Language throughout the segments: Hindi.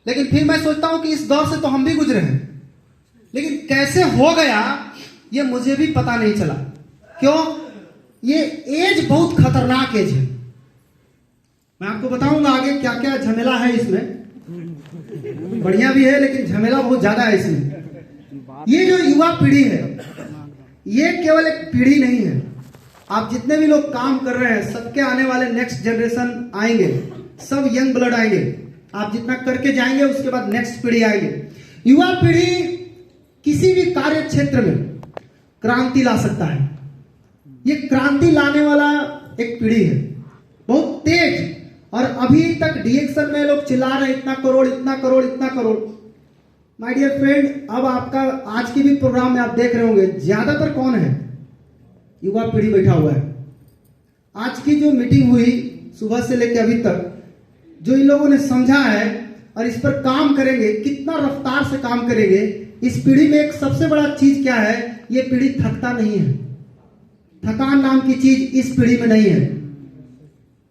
लेकिन फिर मैं सोचता हूं कि इस दौर से तो हम भी गुजरे हैं, लेकिन कैसे हो गया ये मुझे भी पता नहीं चला। क्यों? ये एज बहुत खतरनाक एज है। मैं आपको बताऊंगा आगे क्या क्या झमेला है इसमें। बढ़िया भी है लेकिन झमेला बहुत ज्यादा है इसमें। ये जो युवा पीढ़ी है ये केवल एक पीढ़ी नहीं है। आप जितने भी लोग काम कर रहे हैं सबके आने वाले नेक्स्ट जनरेशन आएंगे, सब यंग ब्लड आएंगे। आप जितना करके जाएंगे उसके बाद नेक्स्ट पीढ़ी आएगी। युवा पीढ़ी किसी भी कार्य क्षेत्र में क्रांति ला सकता है। ये क्रांति लाने वाला एक पीढ़ी है, बहुत तेज। और अभी तक डीएक्शन में लोग चिल्ला रहे हैं इतना करोड़, इतना करोड़, इतना करोड़। माय डियर फ्रेंड, अब आपका आज के भी प्रोग्राम में आप देख रहे होंगे ज्यादातर कौन है? युवा पीढ़ी बैठा हुआ है। आज की जो मीटिंग हुई सुबह से लेकर अभी तक, जो इन लोगों ने समझा है और इस पर काम करेंगे, कितना रफ्तार से काम करेंगे। इस पीढ़ी में एक सबसे बड़ा चीज क्या है? ये पीढ़ी थकता नहीं है। थकान नाम की चीज इस पीढ़ी में नहीं है।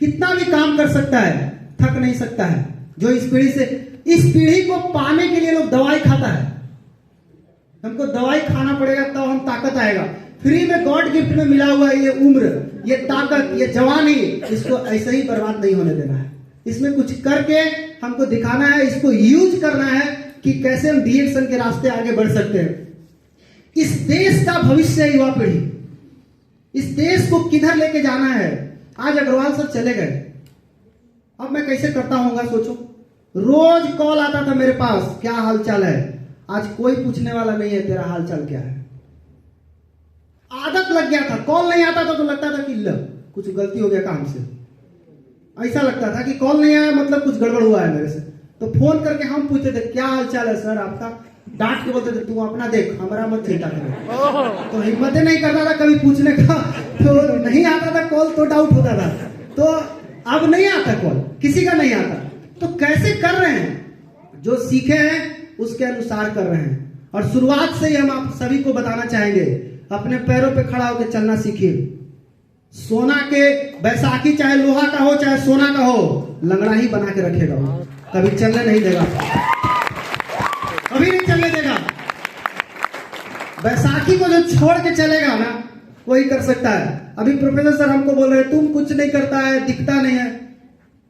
कितना भी काम कर सकता है, थक नहीं सकता है। जो इस पीढ़ी से, इस पीढ़ी को पाने के लिए लोग दवाई खाता है। हमको दवाई खाना पड़ेगा तब हम ताकत आएगा। फ्री में गॉड गिफ्ट में मिला हुआ है ये उम्र, ये ताकत, ये जवानी, इसको ऐसे ही बर्बाद नहीं होने देना है। इसमें कुछ करके हमको दिखाना है, इसको यूज करना है कि कैसे हम डीएक्शन के रास्ते आगे बढ़ सकते हैं। इस देश का भविष्य है युवा पीढ़ी। इस देश को किधर लेके जाना है। आज अग्रवाल सर चले गए, अब मैं कैसे करता होऊंगा सोचो। रोज कॉल आता था मेरे पास, क्या हाल चाल है। आज कोई पूछने वाला नहीं है तेरा हाल चाल क्या है। आदत लग गया था, कॉल नहीं आता था तो लगता था कि कुछ गलती हो गया काम से। ऐसा लगता था कि कॉल नहीं आया मतलब कुछ गड़बड़ हुआ है मेरे से। तो फोन करके हम पूछते थे क्या हाल चाल है सर आपका। डांट के बोलते थे तू अपना देख, हमारा मत चिंता करे। तो हिम्मत नहीं करता था कभी पूछने का। तो नहीं आता था कॉल तो डाउट होता था। तो अब नहीं आता कॉल, किसी का नहीं आता। तो कैसे कर रहे हैं? जो सीखे हैं उसके अनुसार कर रहे हैं। और शुरुआत से ही हम आप सभी को बताना चाहेंगे, अपने पैरों पे खड़ा होकर चलना सीखिए। सोना के बैसाखी चाहे लोहा का हो चाहे सोना का हो, लंगड़ा ही बना के रखेगा वो, कभी चलने नहीं देगा, कभी नहीं चलने देगा। बैसाखी को जो छोड़ के चलेगा ना वही कर सकता है। अभी प्रोफेसर सर हमको बोल रहे हैं तुम कुछ नहीं करता है, दिखता नहीं है।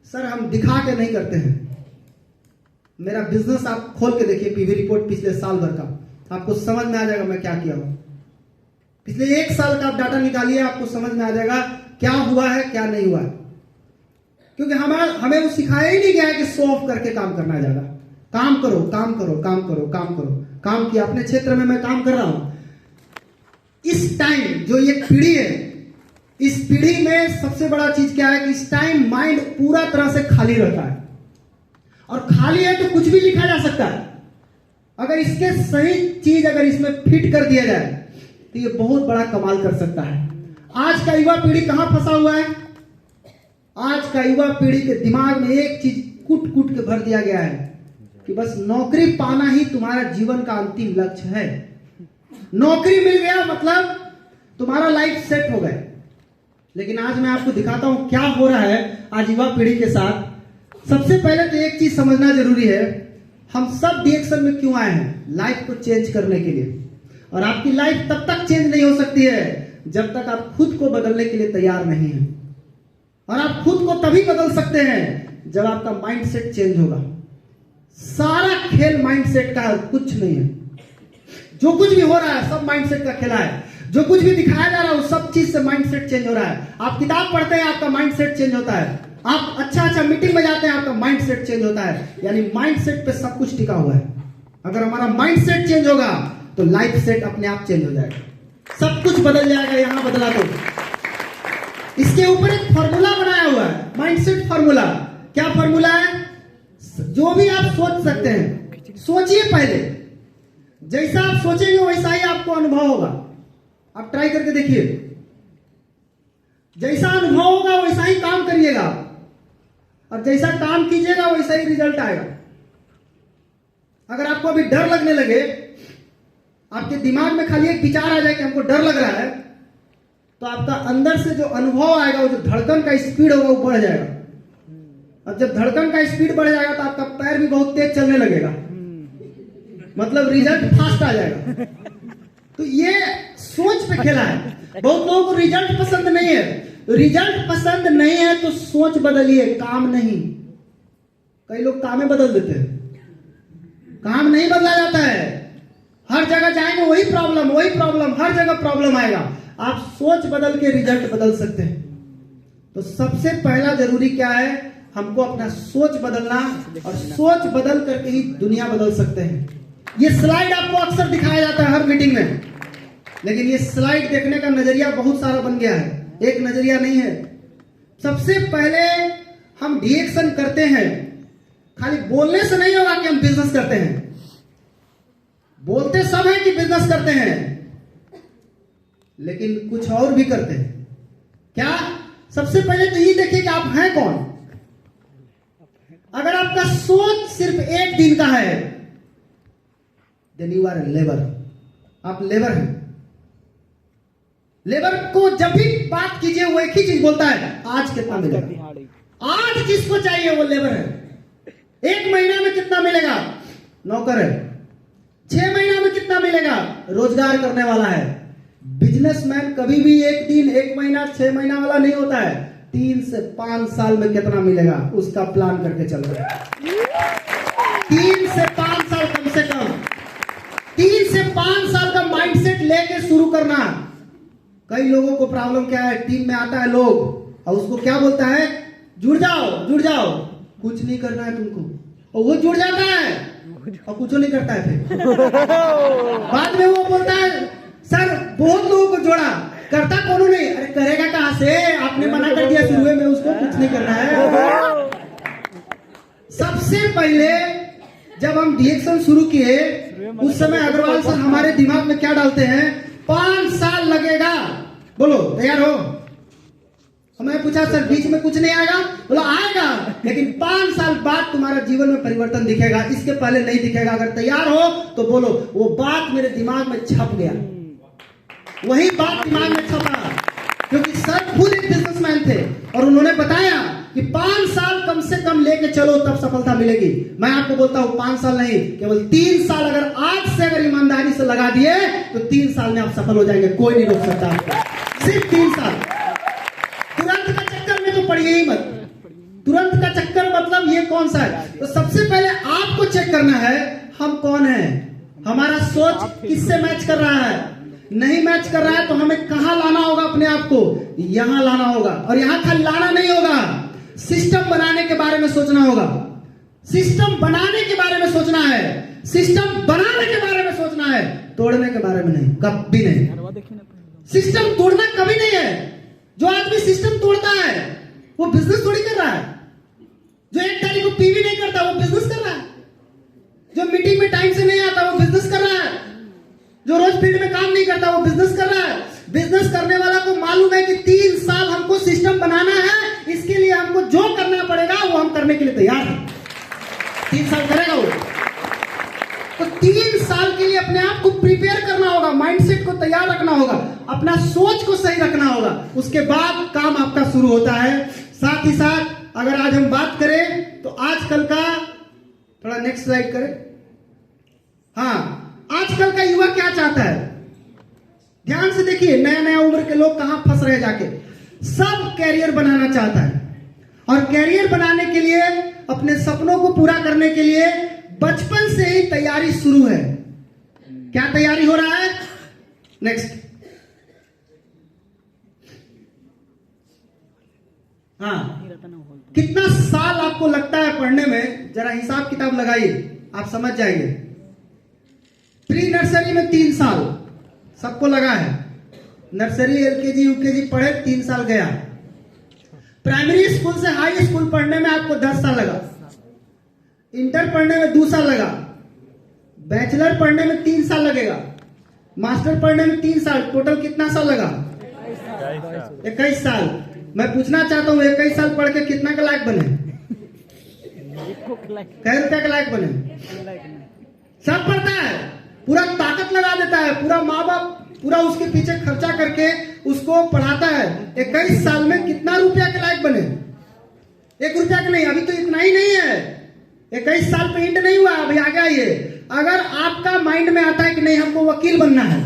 सर हम दिखा के नहीं करते हैं। मेरा बिजनेस आप खोल के देखिए, पीवी रिपोर्ट पिछले साल भर का, आपको समझ में आ जाएगा मैं क्या किया हूं। पिछले 1 साल का आप डाटा निकालिए, आपको समझ में आ जाएगा क्या हुआ है क्या नहीं हुआ है। क्योंकि हमें वो सिखाया ही नहीं गया है कि शो ऑफ करके काम करना है। ज्यादा काम करो, काम करो, काम करो, काम करो। काम किया अपने क्षेत्र में, मैं काम कर रहा हूं। इस टाइम जो ये पीढ़ी है, इस पीढ़ी में सबसे बड़ा चीज क्या है कि इस टाइम माइंड पूरा तरह से खाली रहता है। और खाली है तो कुछ भी लिखा जा सकता है। अगर इसके सही चीज अगर इसमें फिट कर दिया जाए तो ये बहुत बड़ा कमाल कर सकता है। आज का युवा पीढ़ी कहां फंसा हुआ है? आज का युवा पीढ़ी के दिमाग में एक चीज कूट कूट के भर दिया गया है कि बस नौकरी पाना ही तुम्हारा जीवन का अंतिम लक्ष्य है। नौकरी मिल गया मतलब तुम्हारा लाइफ सेट हो गया। लेकिन आज मैं आपको दिखाता हूं क्या हो रहा है आज युवा पीढ़ी के साथ। सबसे पहले तो एक चीज समझना जरूरी है, हम सब डीएक्शन में क्यों आए हैं? लाइफ को चेंज करने के लिए। और आपकी लाइफ तब तक चेंज नहीं हो सकती है जब तक आप खुद को बदलने के लिए तैयार नहीं हैं। और आप खुद को तभी बदल सकते हैं जब आपका माइंडसेट चेंज होगा। सारा खेल माइंडसेट का है, कुछ नहीं है। जो कुछ भी हो रहा है सब माइंडसेट का खेला है। जो कुछ भी दिखाया जा रहा है वो सब चीज से माइंडसेट चेंज हो रहा है। आप किताब पढ़ते हैं आपका माइंडसेट चेंज होता है। आप अच्छा मीटिंग में जाते हैं आपका माइंडसेट चेंज होता है। यानी माइंडसेट पे सब कुछ टिका हुआ है। अगर हमारा माइंडसेट चेंज होगा तो लाइफ सेट अपने आप चेंज हो जाएगा, सब कुछ बदल जाएगा। यहां बदला तो इसके ऊपर एक फॉर्मूला बनाया हुआ है, माइंडसेट फॉर्मूला। क्या फॉर्मूला है? जो भी आप सोच सकते हैं सोचिए। पहले जैसा आप सोचेंगे वैसा ही आपको अनुभव होगा। आप ट्राई करके देखिए, जैसा अनुभव होगा वैसा ही काम करिएगा और जैसा काम कीजिएगा वैसा ही रिजल्ट आएगा। अगर आपको अभी डर लगने लगे, आपके दिमाग में खाली एक विचार आ जाए कि हमको डर लग रहा है, तो आपका अंदर से जो अनुभव आएगा, वो जो धड़कन का स्पीड होगा वो बढ़ जाएगा। अब जब धड़कन का स्पीड बढ़ जाएगा तो आपका पैर भी बहुत तेज चलने लगेगा, मतलब रिजल्ट फास्ट आ जाएगा। तो ये सोच पे खेला है। बहुत लोगों को रिजल्ट पसंद नहीं है, रिजल्ट पसंद नहीं है तो सोच बदलिए, काम नहीं। कई लोग कामें बदल देते हैं, काम नहीं बदला जाता है। हर जगह जाएंगे वही प्रॉब्लम, हर जगह प्रॉब्लम आएगा। आप सोच बदल के रिजल्ट बदल सकते हैं। तो सबसे पहला जरूरी क्या है, हमको अपना सोच बदलना, और सोच बदल करके ही दुनिया बदल सकते हैं। ये स्लाइड आपको अक्सर दिखाया जाता है हर मीटिंग में, लेकिन ये स्लाइड देखने का नजरिया बहुत सारा बन गया है, एक नजरिया नहीं है। सबसे पहले हम डिएक्शन करते हैं, खाली बोलने से नहीं होगा कि हम बिजनेस करते हैं। बोलते सब है कि बिजनेस करते हैं, लेकिन कुछ और भी करते हैं। क्या? सबसे पहले तो ये देखिए कि आप हैं कौन। अगर आपका सोच सिर्फ एक दिन का है, देन यू आर लेबर, आप लेबर हैं। लेबर को जब भी बात कीजिए वो एक ही चीज बोलता है, आज कितना मिलेगा। आज जिसको चाहिए वो लेबर है। 1 महीना में कितना मिलेगा, नौकर है। 6 महीना में कितना मिलेगा, रोजगार करने वाला है। बिजनेसमैन कभी भी 1 दिन, 1 महीना, 6 महीना वाला नहीं होता है। 3 से 5 साल में कितना मिलेगा उसका प्लान करके चल रहा है। 3 से 5 साल कम से कम, 3 से 5 साल का माइंडसेट लेके शुरू करना। कई लोगों को प्रॉब्लम क्या है, टीम में आता है लोग और उसको क्या बोलता है, जुड़ जाओ, कुछ नहीं करना है तुमको, और वो जुड़ जाता है और कुछ नहीं करता है। फिर बाद में वो बोलता है, सर बहुत लोगों को जोड़ा, करता कौन नहीं। अरे करेगा कहां से, आपने मना कर दिया शुरू में, उसको कुछ नहीं करना है। सबसे पहले जब हम डिएक्शन शुरू किए उस समय अग्रवाल सर हमारे दिमाग में क्या डालते हैं, 5 साल लगेगा, बोलो तैयार हो। हमें पूछा सर बीच में कुछ नहीं आएगा, बोला आएगा, लेकिन 5 साल बाद तुम्हारा जीवन में परिवर्तन दिखेगा, इसके पहले नहीं दिखेगा। अगर तैयार हो तो बोलो। वो बात मेरे दिमाग में छप गया, वही बात दिमाग में छपा, क्योंकि सर खुद एक बिजनेसमैन थे और उन्होंने बताया कि 5 साल कम से कम लेके चलो तब सफलता मिलेगी। मैं आपको बोलता हूं 5 साल नहीं, केवल 3 साल अगर आज से अगर ईमानदारी से लगा दिए तो 3 साल में आप सफल हो जाएंगे, कोई नहीं रोक सकता आपको। सिर्फ 3 साल। तुरंत का चक्कर में तो पड़िए ही मत। तुरंत का चक्कर मतलब ये कौन सा है। तो सबसे पहले आपको चेक करना है हम कौन है, हमारा सोच किससे मैच कर रहा है। नहीं मैच कर रहा है तो हमें कहां लाना होगा, अपने आप को यहां लाना होगा। और यहां खाली लाना नहीं होगा, सिस्टम बनाने के बारे में सोचना होगा। सिस्टम बनाने के बारे में सोचना है, सिस्टम बनाने के बारे में सोचना है, तोड़ने के बारे में नहीं, कभी नहीं। सिस्टम तोड़ना कभी नहीं है। जो आदमी सिस्टम तोड़ता है वो बिजनेस थोड़ी कर रहा है। जो 1 तारीख को पीवी नहीं करता वो बिजनेस कर रहा है। जो मीटिंग में टाइम से नहीं आता वो बिजनेस कर रहा है। जो रोज फील्ड में काम नहीं करता वो बिजनेस कर रहा है। बिजनेस करने वाला को मालूम है कि 3 साल हमको सिस्टम बनाना है, इसके लिए हमको जो करना पड़ेगा वो हम करने के लिए तैयार हैं। 3 साल करेगा वो। तो 3 साल के लिए अपने आप को प्रिपेयर करना होगा, माइंडसेट को तैयार रखना होगा, अपना सोच को सही रखना होगा, उसके बाद काम आपका शुरू होता है। साथ ही साथ अगर आज हम बात करें तो आजकल का, थोड़ा नेक्स्ट स्लाइड करें। हाँ, आजकल का युवा क्या चाहता है, ध्यान से देखिए। नया नया उम्र के लोग कहां फंस रहे जाके, सब कैरियर बनाना चाहता है। और कैरियर बनाने के लिए, अपने सपनों को पूरा करने के लिए बचपन से ही तैयारी शुरू है। क्या तैयारी हो रहा है, नेक्स्ट। हाँ, कितना साल आपको लगता है पढ़ने में, जरा हिसाब किताब लगाइए, आप समझ जाएंगे। प्री नर्सरी में 3 साल सबको लगा है। नर्सरी, एलकेजी, यूकेजी पढ़े 3 साल गया। प्राइमरी स्कूल से हाई स्कूल पढ़ने में आपको 10 साल लगा। इंटर पढ़ने में 2 साल लगा। बैचलर पढ़ने में 3 साल लगेगा। मास्टर पढ़ने में 3 साल। टोटल कितना साल लगा, 21 साल। मैं पूछना चाहता हूं 21 साल पढ़ के कितना के लायक बने, कई रुपया के लायक बने। सब पढ़ता है, पूरा ताकत लगा देता है, पूरा माँ बाप पूरा उसके पीछे खर्चा करके उसको पढ़ाता है। 21 साल में कितना रुपया के लायक बने, 1 रुपया का नहीं, अभी तो इतना ही नहीं है, 21 साल पे इंट नहीं हुआ, अभी आगे आइए। अगर आपका माइंड में आता है कि नहीं हमको वकील बनना है,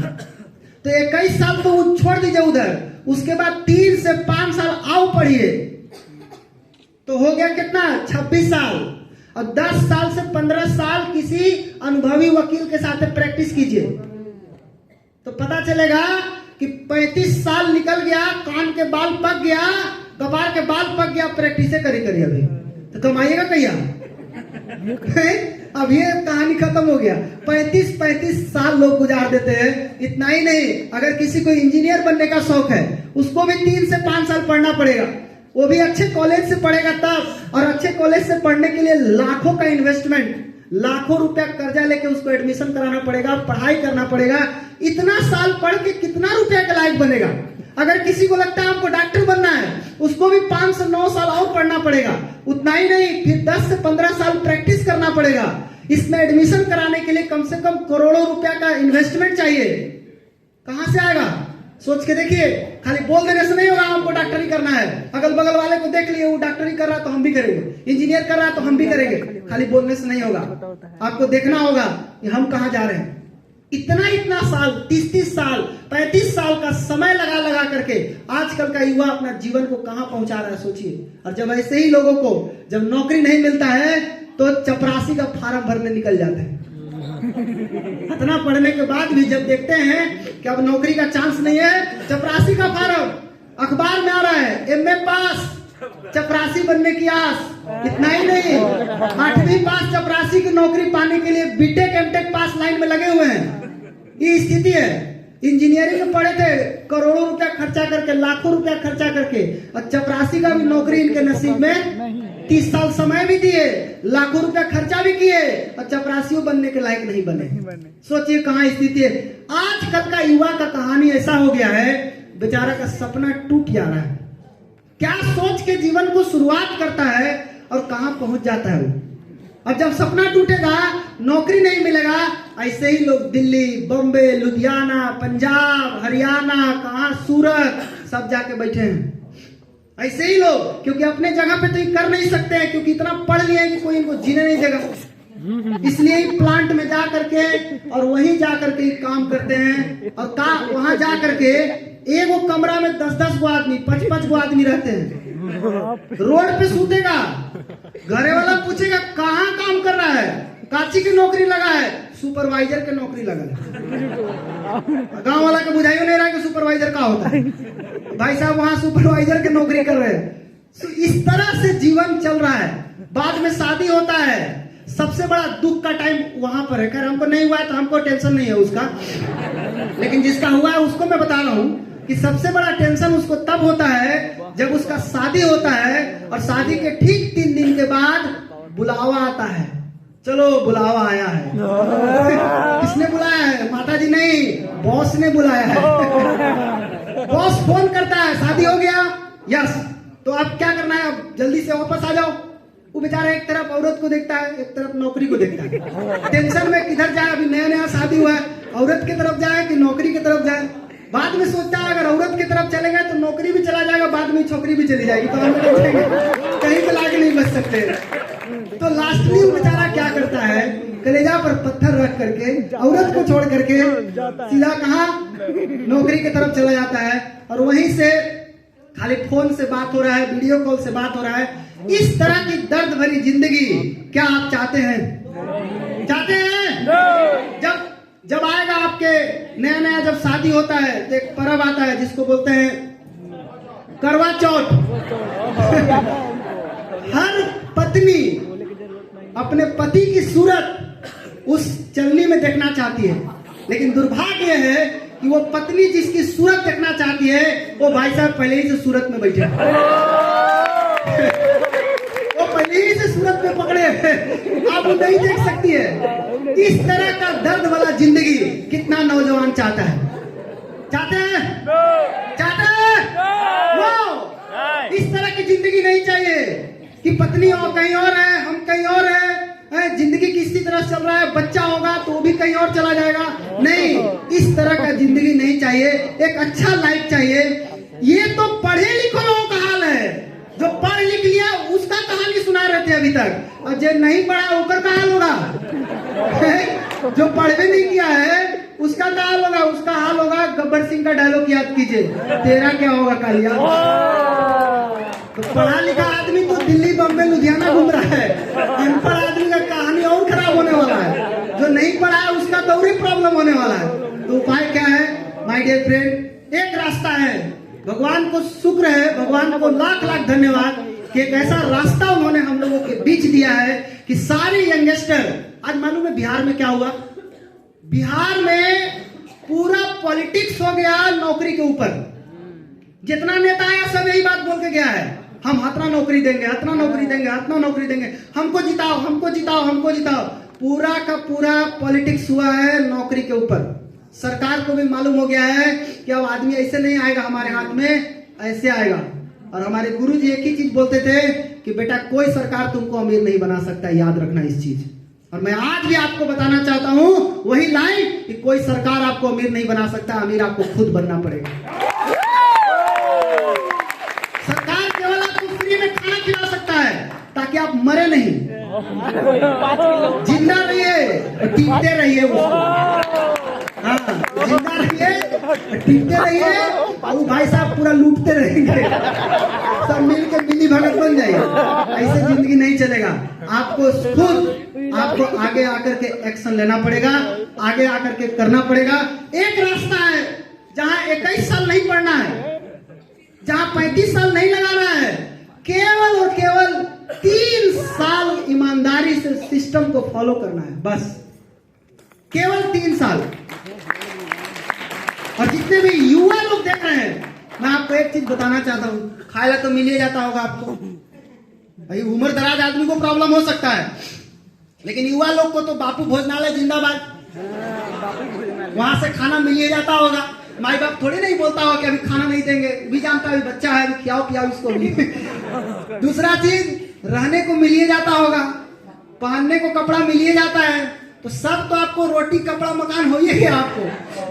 तो 21 साल तो वो छोड़ दीजिए उधर, उसके बाद 3 से 5 साल आओ पढ़िए, तो हो गया कितना 26 साल। और 10 साल से 15 साल किसी अनुभवी वकील के साथ प्रैक्टिस कीजिए, तो पता चलेगा कि 35 साल निकल गया, कान के बाल पक गया, कपार के बाल पक गया, प्रैक्टिस करी अभी तो कमाइएगा कहिया? अब ये कहानी खत्म हो गया। 35 साल लोग गुजार देते हैं। इतना ही नहीं, अगर किसी को इंजीनियर बनने का शौक है, उसको भी 3 से 5 साल पढ़ना पड़ेगा, वो भी अच्छे कॉलेज से पढ़ेगा तब। और अच्छे कॉलेज से पढ़ने के लिए लाखों का इन्वेस्टमेंट, लाखों रुपया कर्जा लेके उसको एडमिशन कराना पड़ेगा, पढ़ाई करना पड़ेगा। इतना साल पढ़ के कितना रुपया का लायक बनेगा? अगर किसी को लगता है हमको डॉक्टर बनना है, उसको भी 5 से 9 साल और पढ़ना पड़ेगा। उतना ही नहीं, फिर 10 से 15 साल प्रैक्टिस करना पड़ेगा। इसमें एडमिशन कराने के लिए कम से कम करोड़ों रुपया का इन्वेस्टमेंट चाहिए। कहां से आएगा? सोच के देखिए। खाली बोल देने से नहीं होगा हमको डॉक्टरी करना है। अगल बगल वाले को देख लिए, वो डॉक्टरी कर रहा है तो हम भी करेंगे, इंजीनियर कर रहा है तो हम भी करेंगे। खाली बोलने से नहीं होगा, आपको देखना होगा कि हम कहां जा रहे हैं। इतना साल, 30 साल, 35 साल का समय लगा करके आजकल का युवा अपना जीवन को कहां पहुंचा रहा है, सोचिए। और जब ऐसे ही लोगों को जब नौकरी नहीं मिलता है तो चपरासी का फार्म भरने निकल जाते हैं। इतना पढ़ने के बाद भी जब देखते हैं कि अब नौकरी का चांस नहीं है, चपरासी का फार्म अखबार में आ रहा है, MA पास, चपरासी बनने की आस। इतना ही नहीं, 8वीं पास चपरासी की नौकरी पाने के लिए बीटेक एमटेक पास लाइन में लगे हुए हैं। ये स्थिति है। इंजीनियरिंग में पढ़े थे, करोड़ों रुपया खर्चा करके, लाखों रुपया खर्चा करके, और चपरासी का भी नौकरी इनके नसीब में। 30 साल समय भी दिए, लाखों रुपया खर्चा भी किए, और चपरासियों बनने के लायक नहीं बने। सोचिए कहाँ स्थिति है। आजकल का युवा का कहानी ऐसा हो गया है, बेचारा का सपना टूट जा रहा है। क्या सोच के जीवन को शुरुआत करता है और कहां पहुंच जाता है वो। अब जब सपना टूटेगा, नौकरी नहीं मिलेगा, ऐसे ही लोग दिल्ली, बॉम्बे, लुधियाना, पंजाब, हरियाणा, कहां सूरत, सब जाके बैठे हैं। ऐसे ही लोग, क्योंकि अपने जगह पे तो ये कर नहीं सकते हैं, क्योंकि इतना पढ़ लिया है कि कोई इनको जीने नहीं देगा। इसलिए ही प्लांट में जा करके और वहीं जा करके काम करते हैं। और वहां जा करके एक वो कमरा में 10-10 गो आदमी, 5-5 गो आदमी रहते हैं। रोड पे सूतेगा, घरे वाला पूछेगा कहाँ काम कर रहा है, काची की नौकरी लगा है, सुपरवाइजर की नौकरी लगा है। गांव वाला के बुझाइयो नहीं रहा कि सुपरवाइजर का होता है। भाई साहब वहां सुपरवाइजर की नौकरी कर रहे हैं। इस तरह से जीवन चल रहा है। बाद में शादी होता है, सबसे बड़ा दुख का टाइम वहां पर है। खैर हमको नहीं हुआ है तो हमको टेंशन नहीं है उसका, लेकिन जिसका हुआ है उसको मैं बता रहा हूं कि सबसे बड़ा टेंशन उसको तब होता है जब उसका शादी होता है, और शादी के ठीक 3 दिन के बाद बुलावा आता है। चलो बुलावा आया है। किसने बुलाया है? माता जी नहीं, बॉस ने बुलाया है। बॉस फोन करता है, शादी हो गया, यस, तो अब क्या करना है, अब जल्दी से वापस आ जाओ। वो बेचारा एक तरफ औरत को देखता है, एक तरफ नौकरी को देखता है। टेंशन में किधर जाए, अभी नया शादी हुआ है, औरत की तरफ जाए कि नौकरी की तरफ जाए। बाद में सोचता है अगर औरत की तरफ चले गए तो नौकरी भी चला जाएगा, बाद में छोकरी भी चली जाएगी, तो हम कहीं पे लाके नहीं बच सकते। तो लास्टली वो बेचारा क्या करता है, कलेजा पर पत्थर रख करके औरत को छोड़ करके सीधा कहाँ, नौकरी की तरफ चला जाता है। और वहीं से खाली फोन से बात हो रहा है, वीडियो कॉल से बात हो रहा है। इस तरह की दर्द भरी जिंदगी क्या आप चाहते हैं? चाहते हैं? जब आएगा आपके नया जब शादी होता है तो एक पर्व आता है जिसको बोलते हैं करवा चौथ। हर पत्नी अपने पति की सूरत उस चलनी में देखना चाहती है, लेकिन दुर्भाग्य है कि वो पत्नी जिसकी सूरत देखना चाहती है वो भाई साहब पहले ही से सूरत में बैठे वो पहले ही से सूरत में पकड़े आप वो नहीं देख सकती है। इस तरह का दर्द वाला जिंदगी कितना नौजवान चाहता है? चाहते हैं? चाहते हैं? वो इस तरह की जिंदगी नहीं चाहिए कि पत्नी और कहीं और है, हम कहीं और है, जिंदगी किसी तरह चल रहा है, बच्चा होगा तो भी कहीं और चला जाएगा। नहीं, इस तरह का जिंदगी नहीं चाहिए। एक अच्छा लाइफ चाहिए। ये तो पढ़े लिखे लोगों का हाल है। जो पढ़ लिख लिया उसका सुना रहे थे अभी तक, और जो नहीं पढ़ा ऊपर का हाल होगा। जो पढ़ भी नहीं किया है उसका क्या हाल होगा? उसका हाल होगा गब्बर सिंह का डायलॉग याद कीजिए, तेरा क्या होगा कालिया। तो पढ़ा लिखा आदमी तो दिल्ली बम्बई लुधियाना घूम रहा है, अनपढ़ आदमी का कहानी और खराब होने वाला है। जो नहीं पढ़ा है उसका तो और ही प्रॉब्लम होने वाला है। तो उपाय क्या है माय डियर फ्रेंड? एक रास्ता है, भगवान को शुक्र है, भगवान को लाख लाख धन्यवाद कि एक ऐसा रास्ता उन्होंने हम लोगों के बीच दिया है कि सारे यंगस्टर, आज मालूम है बिहार में क्या हुआ? बिहार में पूरा पॉलिटिक्स हो गया नौकरी के ऊपर। जितना नेता आया सब यही बात बोल के गया है, हम इतना नौकरी देंगे, इतना नौकरी देंगे, इतना नौकरी देंगे, हमको जिताओ, हमको जिताओ, हमको जिताओ। पूरा का पूरा पॉलिटिक्स हुआ है नौकरी के ऊपर। सरकार को भी मालूम हो गया है कि अब आदमी ऐसे नहीं आएगा हमारे हाथ में, ऐसे आएगा। और हमारे गुरुजी एक ही चीज बोलते थे कि बेटा कोई सरकार तुमको अमीर नहीं बना सकता, याद रखना इस चीज। और मैं आज भी आपको बताना चाहता हूं वही लाइन कि कोई सरकार आपको अमीर नहीं बना सकता, अमीर आपको खुद बनना पड़ेगा। सरकार केवल आपको फ्री में खाना खिला सकता है ताकि आप मरे नहीं, जिंदा रहिए और टीपते रहिए उसको। हाँ, जिंदा रहिए टीपते रहिए और वो भाई साहब पूरा लूटते रहेंगे, सब मिल के मिली भगत बन जाइए। ऐसे जिंदगी नहीं चलेगा। आपको खुद आपको आगे आकर के एक्शन लेना पड़ेगा, आगे आकर के करना पड़ेगा। एक रास्ता है जहां 21 साल नहीं पढ़ना है, जहां 35 साल नहीं लगाना है, केवल और केवल 3 साल ईमानदारी से सिस्टम को फॉलो करना है, बस केवल 3 साल। और जितने भी युवा लोग देख रहे हैं, मैं आपको एक चीज बताना चाहता हूं, खाया तो मिल ही जाता होगा आपको भाई, उम्र दराज आदमी को प्रॉब्लम हो सकता है, लेकिन युवा लोग को तो बापू भोजनालय जिंदाबाद, वहां से खाना मिल ही जाता होगा। माई बाप थोड़ी नहीं बोलता होगा कि अभी खाना नहीं देंगे, भी जानता है बच्चा है, अभी खिलाओ पियाओ इसको भी। दूसरा चीज रहने को मिल ही जाता होगा, पहनने को कपड़ा मिल ही जाता है, तो सब तो आपको रोटी कपड़ा मकान हो ही गया, आपको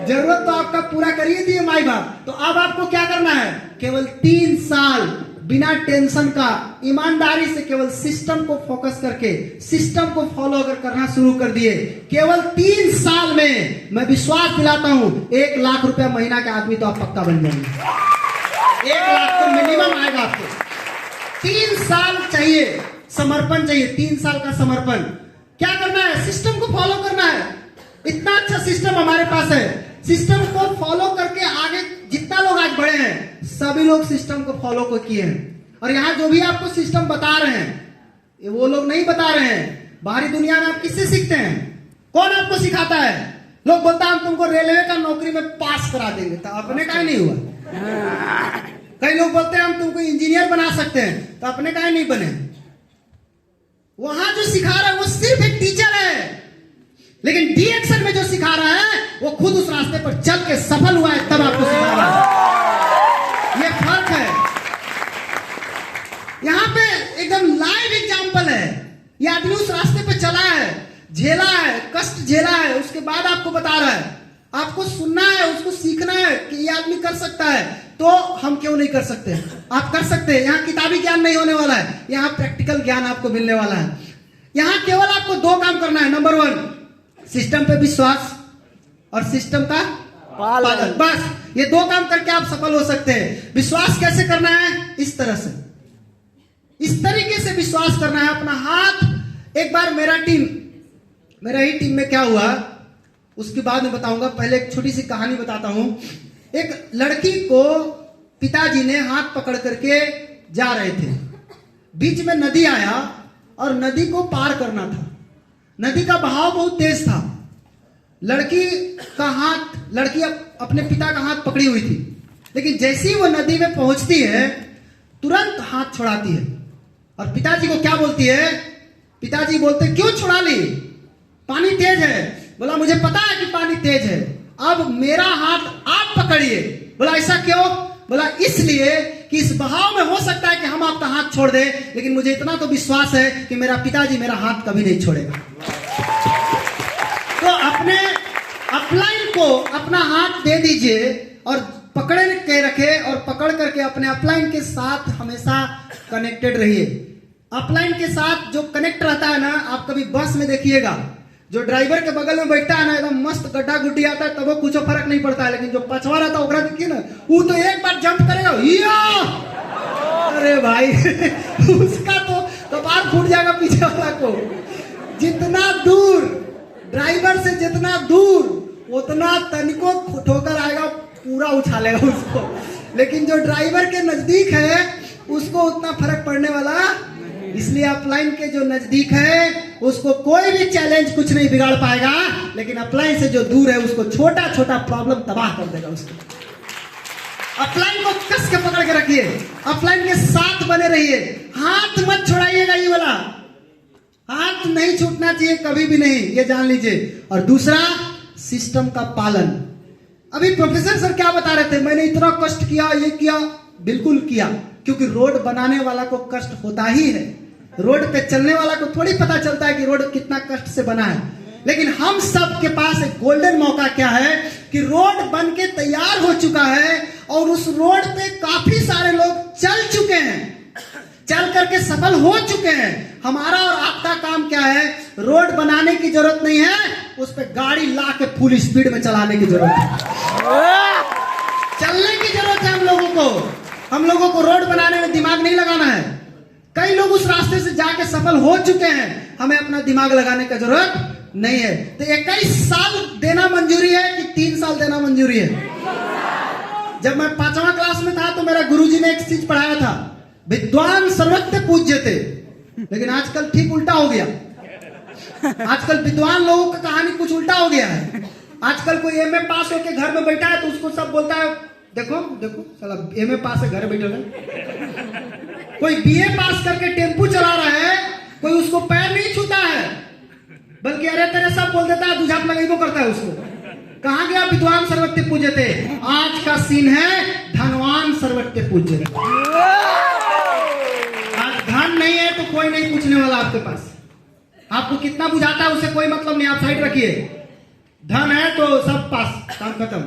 जरूरत तो आपका पूरा करिए दिए माई बाप। तो अब आपको क्या करना है? केवल 3 साल बिना टेंशन का ईमानदारी से केवल सिस्टम को फोकस करके सिस्टम को फॉलो अगर करना शुरू कर दिए, केवल 3 साल में मैं विश्वास दिलाता हूं 1 लाख रुपया महीना का आदमी तो आप पक्का बन जाएंगे। 1 लाख तो मिनिमम आएगा आपको। 3 साल चाहिए, समर्पण चाहिए, 3 साल का समर्पण। क्या करना है? सिस्टम को फॉलो करना है। इतना अच्छा सिस्टम हमारे पास है, सिस्टम को फॉलो करके आगे जितना लोग आज बढ़े हैं सभी लोग सिस्टम को फॉलो को किए हैं। और यहाँ जो भी आपको सिस्टम बता रहे हैं ये वो लोग नहीं बता रहे हैं, बाहरी दुनिया में आप किससे सीखते हैं? कौन आपको सिखाता है? लोग बोलता है हम तुमको रेलवे का नौकरी में पास करा देंगे, तो अपने का ही नहीं हुआ। कई लोग बोलते हैं हम तुमको इंजीनियर बना सकते हैं, तो अपने का ही नहीं बने। वहां जो सिखा रहा है वो सिर्फ एक टीचर है, लेकिन डी एक्शन में जो सिखा रहा है वो खुद उस रास्ते पर चल के सफल हुआ है, तब आपको सिखा रहा है। ये फर्क है। यहां पे एकदम लाइव एग्जांपल है। ये आदमी उस रास्ते पे चला है, झेला है, कष्ट झेला है, उसके बाद आपको बता रहा है। आपको सुनना है, उसको सीखना है कि ये आदमी कर सकता है, तो हम क्यों नहीं कर सकते? आप कर सकते हैं। यहाँ किताबी ज्ञान नहीं होने वाला है, यहाँ प्रैक्टिकल ज्ञान आपको मिलने वाला है। यहाँ केवल आपको 2 काम करना है। नंबर 1, सिस्टम पे विश्वास और सिस्टम का पालन। बस ये 2 काम करके आप सफल हो सकते हैं। विश्वास कैसे करना है? इस तरह से, इस तरीके से विश्वास करना है। अपना हाथ, एक बार मेरा ही टीम में क्या हुआ उसके बाद में बताऊंगा, पहले एक छोटी सी कहानी बताता हूं। एक लड़की को पिताजी ने हाथ पकड़ करके जा रहे थे, बीच में नदी आया और नदी को पार करना था। नदी का बहाव बहुत तेज था। लड़की अपने पिता का हाथ पकड़ी हुई थी, लेकिन जैसे ही वो नदी में पहुंचती है तुरंत हाथ छुड़ाती है और पिताजी को क्या बोलती है? पिताजी बोलते क्यों छुड़ा ली? पानी तेज है। बोला मुझे पता है कि पानी तेज है, अब मेरा हाथ आप पकड़िए। बोला ऐसा क्यों? बोला इसलिए कि इस बहाव में हो सकता है कि हम आपका हाथ छोड़ दें, लेकिन मुझे इतना तो विश्वास है कि मेरा पिताजी मेरा हाथ कभी नहीं छोड़ेगा। तो अपने अपलाइन को अपना हाथ दे दीजिए और पकड़ के रखे और पकड़ करके अपने अपलाइन के साथ हमेशा कनेक्टेड रहिए। अपलाइन के साथ जो कनेक्ट रहता है ना, आप कभी बस में देखिएगा, जो ड्राइवर के बगल में बैठता है ना, एकदम मस्त गड्ढा गुड्डी आता है, तब वो कुछ फर्क नहीं पड़ता है। लेकिन जो पछवा रहता है ओकरा देखिए ना, वो तो एक बार जंप करेगा, या अरे भाई उसका तो कपार फूट जाएगा पीछे वाला को। जितना दूर ड्राइवर से जितना दूर उतना तनिको ठोकर आएगा, पूरा उछालेगा उसको। लेकिन जो ड्राइवर के नजदीक है उसको उतना फर्क पड़ने वाला, इसलिए अपलाइन के जो नजदीक है उसको कोई भी चैलेंज कुछ नहीं बिगाड़ पाएगा। लेकिन अपलाइन से जो दूर है उसको छोटा छोटा प्रॉब्लम तबाह कर देगा उसको। अपलाइन को कस के पकड़ के रखिए, अपलाइन के साथ बने रहिए, हाथ मत छोड़ाइएगा, ये वाला हाथ नहीं छूटना चाहिए कभी भी नहीं, ये जान लीजिए। और दूसरा, सिस्टम का पालन। अभी प्रोफेसर सर क्या बता रहे थे, मैंने इतना कष्ट किया, ये किया, बिल्कुल किया, क्योंकि रोड बनाने वाला को कष्ट होता ही है। रोड पे चलने वाला को थोड़ी पता चलता है कि रोड कितना कष्ट से बना है। लेकिन हम सब के पास एक गोल्डन मौका क्या है कि रोड बन के तैयार हो चुका है और उस रोड पे काफी सारे लोग चल चुके हैं, चल करके सफल हो चुके हैं। हमारा और आपका काम क्या है, रोड बनाने की जरूरत नहीं है, उस पे गाड़ी ला के फुल स्पीड में चलाने की जरूरत है, चलने की जरूरत है। हम लोगों को रोड बनाने में दिमाग नहीं लगाना है। कई लोग उस रास्ते से जाके सफल हो चुके हैं, हमें अपना दिमाग लगाने की जरूरत नहीं है। तो 21 साल देना मंजूरी है कि 3 साल देना मंजूरी है? जब मैं 5वां क्लास में था तो मेरा गुरुजी ने एक चीज पढ़ाया था, विद्वान सर्वत्र पूज्य थे। लेकिन आजकल ठीक उल्टा हो गया। आजकल विद्वान लोगों का कहानी कुछ उल्टा हो गया है। आजकल कोई एमए पास होके घर में बैठा है तो उसको सब बोलता है, देखो देखो साला एमए पास है, घर बैठे है। कोई बीए पास करके टेम्पू चला रहा है, कोई उसको पैर नहीं छूता है, बल्कि अरे तेरे सब बोल देता है, दुझाप लगाइबो करता है उसको। कहां गया विद्वान सर्वत्र पूज्य थे? आज का सीन है धनवान सर्वत्र पूज्य। आज धन नहीं है तो कोई नहीं पूछने वाला आपके पास। आपको कितना बुझाता है उससे कोई मतलब नहीं, आप साइड रखिए। धन है तो सब पास, काम खत्म।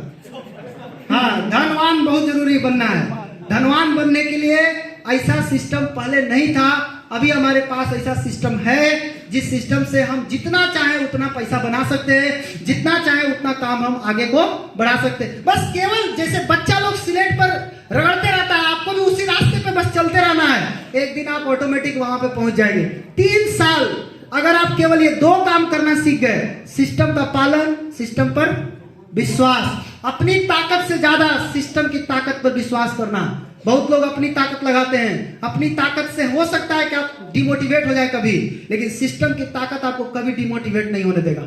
हाँ, धनवान बहुत जरूरी बनना है। धनवान बनने के लिए ऐसा सिस्टम पहले नहीं था, अभी हमारे पास ऐसा सिस्टम है जिस सिस्टम से हम जितना चाहे उतना पैसा बना सकते हैं, जितना चाहे उतना काम हम आगे को बढ़ा सकते हैं। बस केवल जैसे बच्चा लोग स्लेट पर रगड़ते रहता है, आपको भी उसी रास्ते पे बस चलते रहना है, एक दिन आप ऑटोमेटिक वहां पे पहुंच जाएंगे। 3 साल अगर आप केवल ये 2 काम करना सीख गए, सिस्टम का पालन, सिस्टम पर विश्वास, अपनी ताकत से ज्यादा सिस्टम की ताकत पर विश्वास करना। बहुत लोग अपनी ताकत लगाते हैं, अपनी ताकत से हो सकता है कि आप डिमोटिवेट हो जाए कभी, लेकिन सिस्टम की ताकत आपको कभी डिमोटिवेट नहीं होने देगा।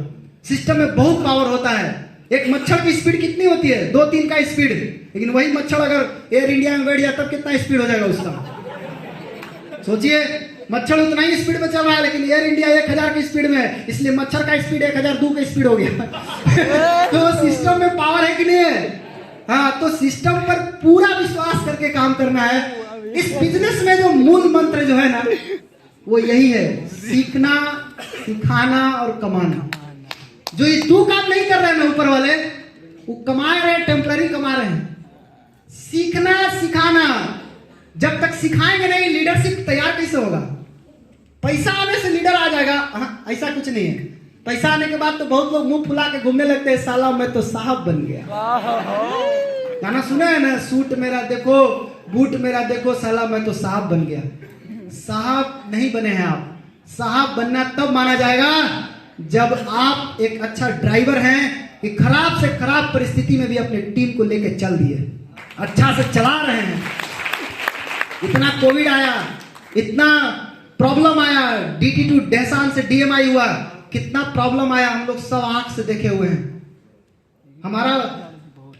सिस्टम में बहुत पावर होता है। एक मच्छर की स्पीड कितनी होती है? 2-3 का स्पीड, लेकिन वही मच्छर अगर एयर इंडिया में बैठ जाए तब कितना स्पीड हो जाएगा उसका? सोचिए, मच्छर उतना ही स्पीड में चल रहा है, लेकिन एयर इंडिया 1000 की स्पीड में है, इसलिए मच्छर का स्पीड 1002 का स्पीड हो गया। तो सिस्टम में पावर है कि नहीं है? हाँ, तो सिस्टम पर पूरा विश्वास करके काम करना है। इस बिजनेस में जो मूल मंत्र जो है ना, वो यही है, सीखना, सिखाना और कमाना। जो ये 2 काम नहीं कर रहे हैं ना ऊपर वाले, वो कमा रहे हैं, टेम्पररी कमा रहे हैं। सीखना, सिखाना, जब तक सिखाएंगे नहीं, लीडरशिप तैयार कैसे होगा? पैसा आने से लीडर आ जाएगा? ऐसा कुछ नहीं है। पैसा आने के बाद तो बहुत लोग मुंह फुला के घूमने लगते हैं, साला मैं तो साहब बन गया। गाना सुना है ना, सूट मेरा देखो, बूट मेरा देखो, साला मैं तो साहब बन गया। साहब नहीं बने हैं आप। साहब बनना तब माना जाएगा जब आप एक अच्छा ड्राइवर हैं कि खराब से खराब परिस्थिति में भी अपने टीम को लेकर चल दिए, अच्छा से चला रहे हैं। इतना कोविड आया, इतना प्रॉब्लम आया, DT2 डेसान से DMI हुआ, कितना प्रॉब्लम आया, हम लोग सब आंख से देखे हुए हैं। हमारा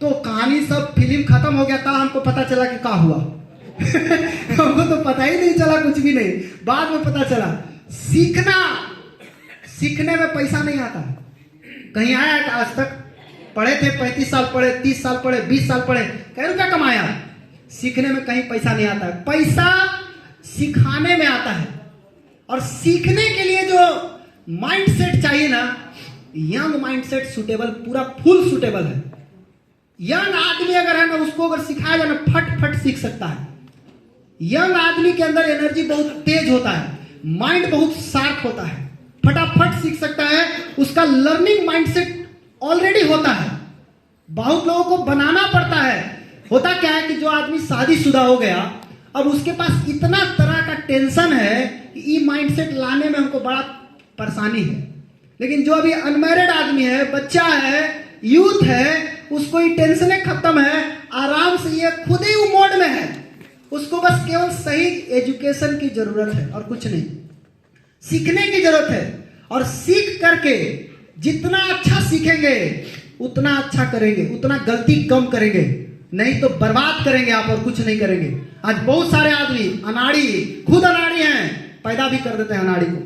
तो कहानी सब फिल्म खत्म हो गया था, हमको पता चला कि क्या हुआ। हमको तो पता ही नहीं चला, कुछ भी नहीं, बाद में पता चला। सीखना, सीखने में पैसा नहीं आता। कहीं आया था आज तक? पढ़े थे, 35 साल पढ़े, 30 साल पढ़े, 20 साल पढ़े, कई रुपया कमाया, सीखने में कहीं पैसा नहीं आता है। पैसा सिखाने में आता है। और सीखने के लिए जो माइंडसेट चाहिए ना, यंग माइंडसेट सुटेबल, पूरा फुल सुटेबल है। यंग आदमी अगर है ना, उसको अगर सिखाया जाए ना, फट फट सीख सकता है। यंग आदमी के अंदर एनर्जी बहुत तेज होता है। माइंड बहुत शार्प होता है, फटाफट सीख सकता है, उसका लर्निंग माइंडसेट ऑलरेडी होता है। बहुत लोगों को बनाना पड़ता है। होता क्या है कि जो आदमी शादीशुदा हो गया, अब उसके पास इतना तरह का टेंशन है कि ये माइंडसेट लाने में हमको बड़ा परेशानी है। लेकिन जो अभी अनमैरिड आदमी है, बच्चा है, यूथ है, उसको ये टेंशनें खत्म है, आराम से ये खुद ही वो मोड में है। उसको बस केवल सही एजुकेशन की जरूरत है और कुछ नहीं, सीखने की जरूरत है। और सीख करके जितना अच्छा सीखेंगे उतना अच्छा करेंगे, उतना गलती कम करेंगे, नहीं तो बर्बाद करेंगे आप और कुछ नहीं करेंगे। आज बहुत सारे आदमी अनाड़ी, खुद अनाड़ी हैं, पैदा भी कर देते हैं अनाड़ी को।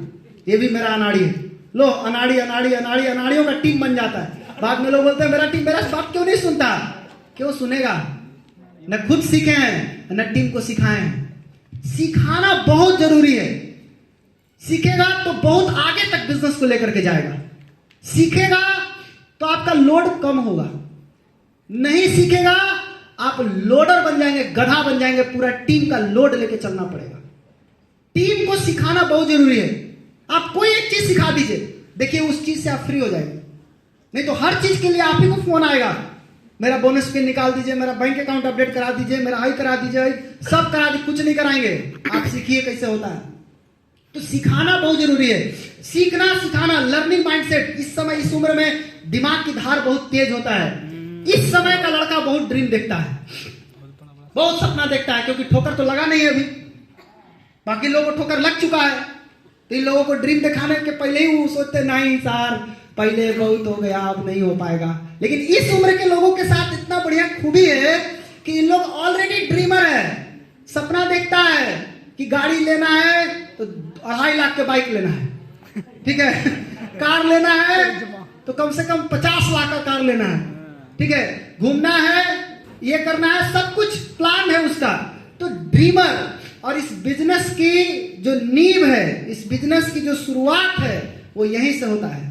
ये भी मेरा अनाड़ी है, लो अनाड़ी अनाड़ी अनाड़ी, अनाड़ियों का टीम बन जाता है। बाद में लोग बोलते हैं मेरा टीम, मेरा बात क्यों नहीं सुनता? क्यों सुनेगा? न खुद सीखे हैं न टीम को सिखाए हैं। सिखाना बहुत जरूरी है। सीखेगा तो बहुत आगे तक बिजनेस को लेकर के जाएगा। सीखेगा तो आपका लोड कम होगा, नहीं सीखेगा आप लोडर बन जाएंगे, गधा बन जाएंगे, पूरा टीम का लोड लेके चलना पड़ेगा। टीम को सिखाना बहुत जरूरी है। आप कोई एक चीज सिखा दीजिए, देखिए उस चीज से आप फ्री हो जाएंगे। नहीं तो हर चीज के लिए आप ही को फोन आएगा, मेरा बोनस पे निकाल दीजिए, मेरा बैंक अकाउंट अपडेट करा दीजिए, मेरा आई करा दीजिए, सब करा दीजिए, कुछ नहीं कराएंगे। आप सीखिए कैसे होता है। तो सिखाना बहुत जरूरी है। सीखना सिखाना, लर्निंग माइंडसेट। इस समय इस उम्र में दिमाग की धार बहुत तेज होता है। इस समय का लड़का बहुत ड्रीम देखता है, बहुत सपना देखता है, क्योंकि ठोकर तो लगा नहीं है अभी। बाकी लोगों को ठोकर लग चुका है, तो इन लोगों को ड्रीम दिखाने के पहले ही वो सोचते नहीं सर पहले बहुत हो गया, अब नहीं हो पाएगा। लेकिन इस उम्र के लोगों के साथ इतना बढ़िया खूबी है कि इन लोग ऑलरेडी ड्रीमर है। सपना देखता है कि गाड़ी लेना है तो 2.5 लाख के बाइक लेना है, ठीक है, कार लेना है तो कम से कम 50 लाख का कार लेना है, ठीक है, घूमना है, ये करना है, सब कुछ प्लान है उसका। तो ड्रीमर। और इस बिजनेस की जो नींव है, इस बिजनेस की जो शुरुआत है, वो यहीं से होता है।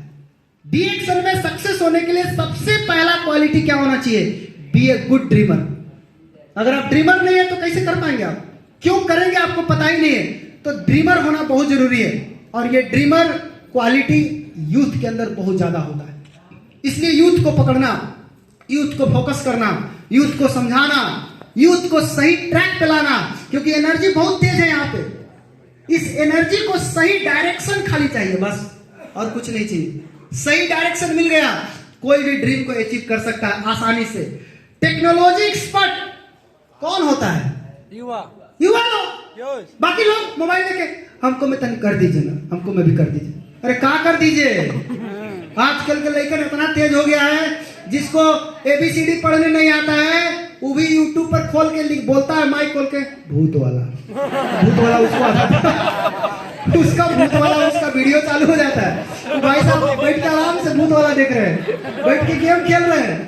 डीएक्शन में सक्सेस होने के लिए सबसे पहला क्वालिटी क्या होना चाहिए? Be a good dreamer. अगर आप ड्रीमर नहीं है तो कैसे कर पाएंगे? आप क्यों करेंगे आपको पता ही नहीं है। तो ड्रीमर होना बहुत जरूरी है। और ये ड्रीमर क्वालिटी यूथ के अंदर बहुत ज्यादा होता है। इसलिए यूथ को पकड़ना, यूथ को फोकस करना, यूथ को समझाना, यूथ को सही ट्रैक पे लाना, क्योंकि एनर्जी बहुत तेज है यहाँ पे। इस एनर्जी को सही डायरेक्शन खाली चाहिए, बस और कुछ नहीं चाहिए। सही डायरेक्शन मिल गया, कोई भी ड्रीम को अचीव कर सकता है आसानी से। टेक्नोलॉजी एक्सपर्ट कौन होता है? युवा लोग। बाकी लोग मोबाइल लेके हमको में तन कर दीजिए ना, हमको में भी कर दीजिए। अरे कहाँ कर दीजिए? आजकल के लड़का इतना तेज हो गया है, जिसको ABCD पढ़ने नहीं आता है वो भी यूट्यूब पर खोल के लिख बोलता है, माइक खोल के भूत वाला उसको आता है, उसका भूत वाला उसका वीडियो चालू हो जाता है। तो भाई साहब बैठ के आराम से भूत वाला देख रहे हैं, बैठ के गेम खेल रहे हैं।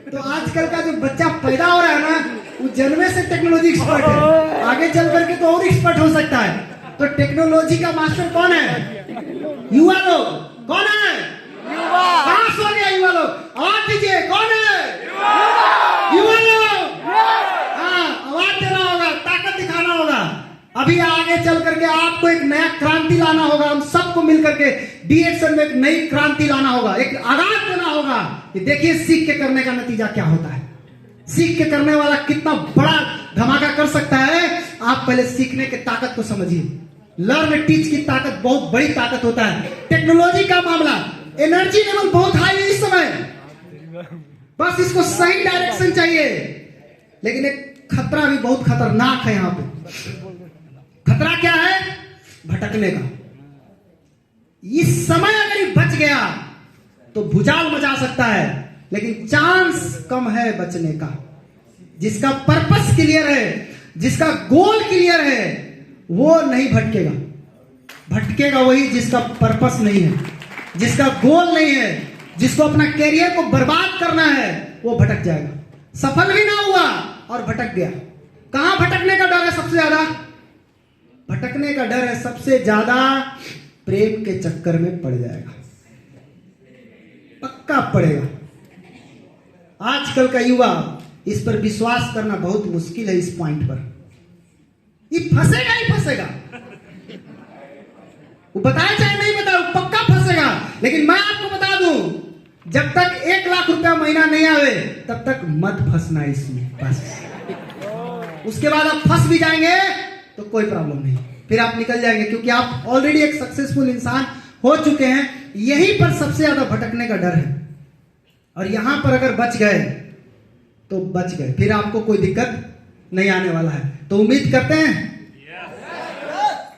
तो आजकल का जो बच्चा पैदा हो रहा है ना, वो जन्मे से टेक्नोलॉजी एक्सपर्ट है, आगे चल करके तो और एक्सपर्ट हो सकता है। तो टेक्नोलॉजी का मास्टर कौन है? युवा लोग। कौन है? कहां सो गया युवा लोग? आवाज दीजिए, कौन है? युवा लोग। हाँ, आवाज देना होगा, ताकत दिखाना होगा। अभी आगे चल करके आपको एक नया क्रांति लाना होगा। हम सबको मिलकर के डीएक्शन में एक नई क्रांति लाना होगा, एक आगाज देना होगा कि देखिए सीख के करने का नतीजा क्या होता है। सीख के करने वाला कितना बड़ा धमाका कर सकता है। आप पहले सीखने की ताकत को समझिए। लर्न टीच की ताकत बहुत बड़ी ताकत होता है। टेक्नोलॉजी का मामला, एनर्जी लेवल बहुत हाई है इस समय, बस इसको सही डायरेक्शन चाहिए। लेकिन एक खतरा भी बहुत खतरनाक है यहाँ पे। खतरा क्या है? भटकने का। इस समय अगर ये बच गया तो भुजाल मचा सकता है, लेकिन चांस कम है बचने का। जिसका पर्पस क्लियर है, जिसका गोल क्लियर है, वो नहीं भटकेगा। भटकेगा वही जिसका पर्पस नहीं है, जिसका गोल नहीं है, जिसको अपना कैरियर को बर्बाद करना है, वो भटक जाएगा। सफल भी ना हुआ और भटक गया। कहां भटकने का डर है सबसे ज्यादा? भटकने का डर है सबसे ज्यादा प्रेम के चक्कर में पड़ जाएगा, पक्का पड़ेगा। आजकल का युवा इस पर विश्वास करना बहुत मुश्किल है। इस पॉइंट पर ये फंसेगा ही फंसेगा। वो बताए चाहे नहीं बताए, वो पक्का फंसेगा। लेकिन मैं आपको बता दूं, जब तक 1 लाख रुपया महीना नहीं आवे तब तक मत फंसना इसमें, बस। उसके बाद आप फंस भी जाएंगे तो कोई प्रॉब्लम नहीं, फिर आप निकल जाएंगे, क्योंकि आप ऑलरेडी एक सक्सेसफुल इंसान हो चुके हैं। यहीं पर सबसे ज्यादा भटकने का डर है, और यहां पर अगर बच गए तो बच गए, फिर आपको कोई दिक्कत नहीं आने वाला है। तो उम्मीद करते हैं,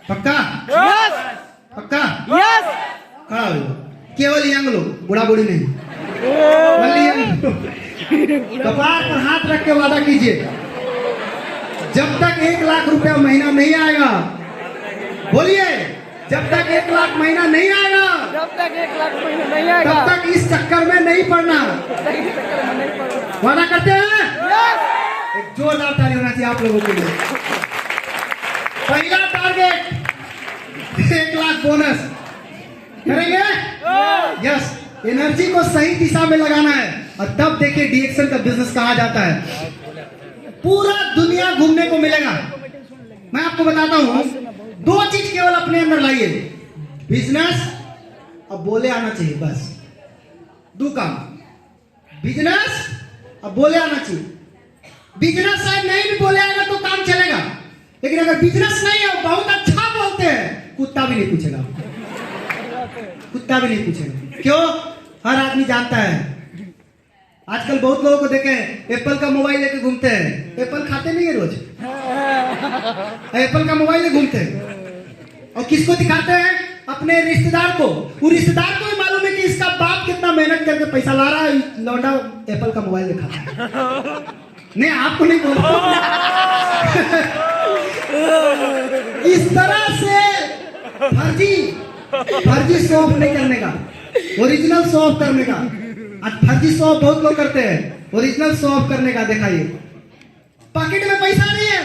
पक्का पक्का खड़ा हो, केवल यंग लोग, बुढ़ा बुढ़ी नहीं, कपार पर हाथ रख के वादा कीजिए, जब तक 1 लाख रुपया महीना नहीं आएगा, बोलिए, जब तक 1 लाख महीना नहीं आएगा, जब तक 1 लाख महीना नहीं आएगा, तब तक इस चक्कर में नहीं पड़ना। वादा करते हैं? एक जोरदार ताली होना चाहिए आप लोगों के लिए। पहला टारगेट 1 लाख बोनस करेंगे। यस, एनर्जी को सही दिशा में लगाना है, और तब देखिए डीएक्सएल का बिजनेस कहाँ जाता है। पूरा दुनिया घूमने को मिलेगा। मैं आपको बताता हूं, 2 चीज केवल अपने अंदर लाइए, बिजनेस अब बोले आना चाहिए, बस 2 काम, बिजनेस अब बोले आना चाहिए। बिजनेस शायद नहीं भी बोले आएगा तो काम चलेगा, लेकिन अगर बिजनेस नहीं है, बहुत अच्छा बोलते हैं, कुत्ता भी नहीं पूछेगा, कुत्ता भी नहीं पूछेगा। क्यों? हर आदमी जानता है। आजकल बहुत लोगों को देखे एप्पल का मोबाइल लेके घूमते हैं, एप्पल खाते नहीं है रोज, एप्पल का मोबाइल लेके घूमते हैं, और किसको दिखाते हैं? अपने रिश्तेदार को। वो रिश्तेदार को भी मालूम है कि इसका बाप कितना मेहनत करके पैसा ला रहा है, लौंडा एप्पल का मोबाइल दिखाता है। नहीं, आपको नहीं बोल इस तरह से फर्जी शो ऑफ नहीं करने का, ओरिजिनल शो ऑफ करने का। आज फर्जी शो ऑफ बहुत लोग करते हैं, ओरिजिनल शो ऑफ करने का दिखाइए। पॉकेट में पैसा नहीं है,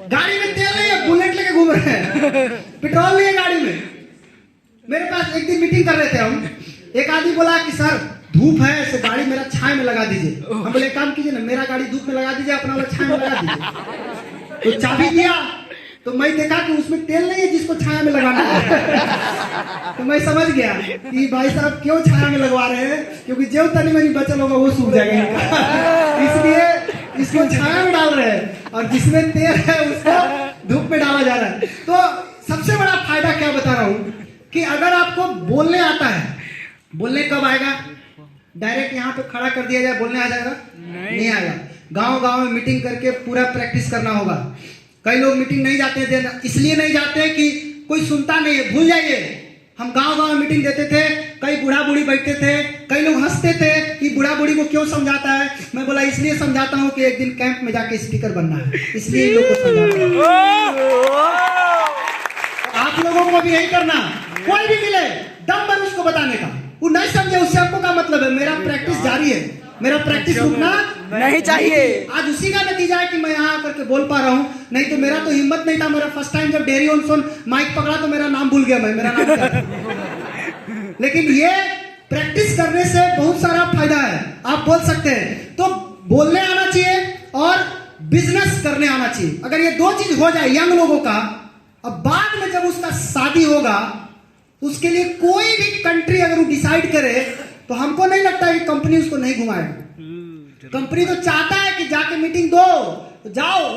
गाड़ी में तेल नहीं है, बुलेट लेके घूम रहे हैं, पेट्रोल नहीं है गाड़ी में। मेरे पास एक दिन मीटिंग कर रहे थे हम, एक आदमी बोला कि सर धूप है, ऐसे गाड़ी मेरा छाया में लगा दीजिए। हम बोले काम कीजिए ना, मेरा गाड़ी धूप में लगा दीजिए, अपना वाला छाया में लगा दीजिए। तो चाबी दिया, तो मैं देखा कि उसमें तेल नहीं है जिसको छाया में लगाना है। तो मैं समझ गया कि भाई साहब क्यों छाया में लगवा रहे हैं, क्योंकि जो तनी मनी बचल होगा वो सूख जाएगा, इसलिए इसको छाया में डाल रहे हैं, और जिसमें तेल है उसको धूप में डाला जा रहा है। तो सबसे बड़ा फायदा क्या बता रहा हूं कि अगर आपको बोलने आता है, बोलने कब आएगा? डायरेक्ट यहाँ पे खड़ा कर दिया जाए, बोलने आ जाएगा? नहीं आएगा। गांव-गांव में मीटिंग करके पूरा प्रैक्टिस करना होगा। कई लोग मीटिंग नहीं जाते थे, इसलिए नहीं जाते कि कोई सुनता नहीं है, भूल जाइए। हम गांव-गांव में मीटिंग देते थे, कई बूढ़ा बूढ़ी बैठते थे, कई लोग हंसते थे कि बूढ़ा बूढ़ी को क्यों समझाता है। मैं बोला इसलिए समझाता हूँ कि एक दिन कैंप में जाके स्पीकर बनना है, इसलिए इन लोग को समझाता हूँ। आप लोगों को भी यही करना, कोई भी मिले दम भर उसको बताने का। वो नहीं समझे उससे आपको क्या मतलब है? मेरा प्रैक्टिस जारी है, मेरा प्रैक्टिस रुकना नहीं चाहिए। आज उसी का नतीजा है कि मैं यहाँ आकर के बोल पा रहा हूँ, नहीं तो मेरा तो हिम्मत नहीं था। मेरा फर्स्ट टाइम जब डेरी ऑन सोन माइक पकड़ा तो मेरा नाम भूल गया, मैं मेरा नाम क्या था। लेकिन ये प्रैक्टिस करने से बहुत सारा फायदा है, आप बोल सकते हैं। तो बोलने आना चाहिए और बिजनेस करने आना चाहिए। अगर ये 2 चीज हो जाए यंग लोगों का, अब बाद में जब उसका शादी होगा, उसके लिए कोई भी कंट्री अगर वो डिसाइड करे तो हमको नहीं लगता है कि कंपनी उसको नहीं घुमाएगा। कंपनी तो चाहता है कि जाके मीटिंग दो, तो जाओ,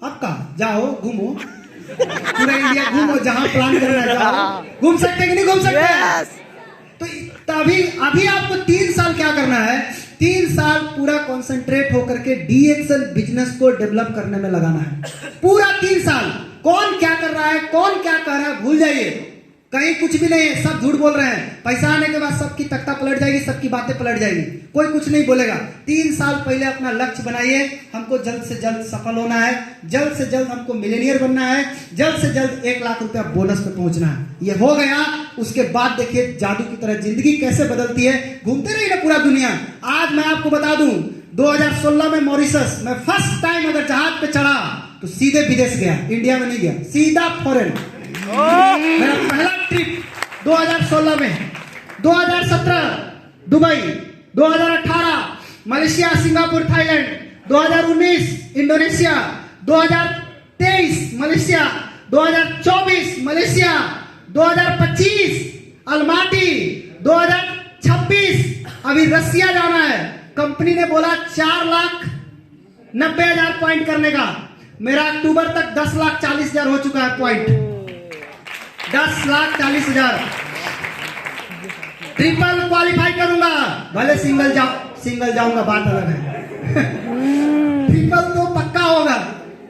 अब कहा जाओ, घूमो पूरा इंडिया, घूमो जहां प्लान करना है जाओ। घूम सकते कि नहीं घूम सकते? तो तभी अभी आपको 3 साल क्या करना है? 3 साल पूरा कंसंट्रेट होकर के डीएक्सएल बिजनेस को डेवलप करने में लगाना है। पूरा 3 साल कौन क्या कर रहा है, कौन क्या कर रहा है, भूल जाइए। कहीं कुछ भी नहीं है, सब झूठ बोल रहे हैं। पैसा आने के बाद सबकी तख्ता पलट जाएगी, सबकी बातें पलट जाएगी, कोई कुछ नहीं बोलेगा। 3 साल पहले अपना लक्ष्य बनाइए। हमको जल्द से जल्द सफल होना है, जल्द से जल्द हमको मिलियनियर बनना है, जल्द से जल्द 1 लाख रुपया बोनस पे पहुंचना है। ये हो गया, उसके बाद देखिए जादू की तरह जिंदगी कैसे बदलती है। घूमते रहिए ना पूरा दुनिया। आज मैं आपको बता दूं, 2016 में मॉरिशस में फर्स्ट टाइम अगर जहाज पे चढ़ा तो सीधे विदेश गया, इंडिया में नहीं गया, सीधा फॉरेन। मेरा पहला ट्रिप 2016 में, 2017 Dubai, 2018 Malaysia, Singapore, Thailand, 2019 Indonesia, 2023 Malaysia, 2024 Malaysia, 2025 Almaty, 2026 अभी रसिया जाना है। कंपनी ने बोला 4,90,000 पॉइंट करने का। मेरा अक्टूबर तक 10,40,000 हो चुका है पॉइंट। 10,40,000 ट्रिपल क्वालिफाई करूंगा, भले सिंगल जाऊंगा बात अलग है। ट्रिपल तो पक्का होगा।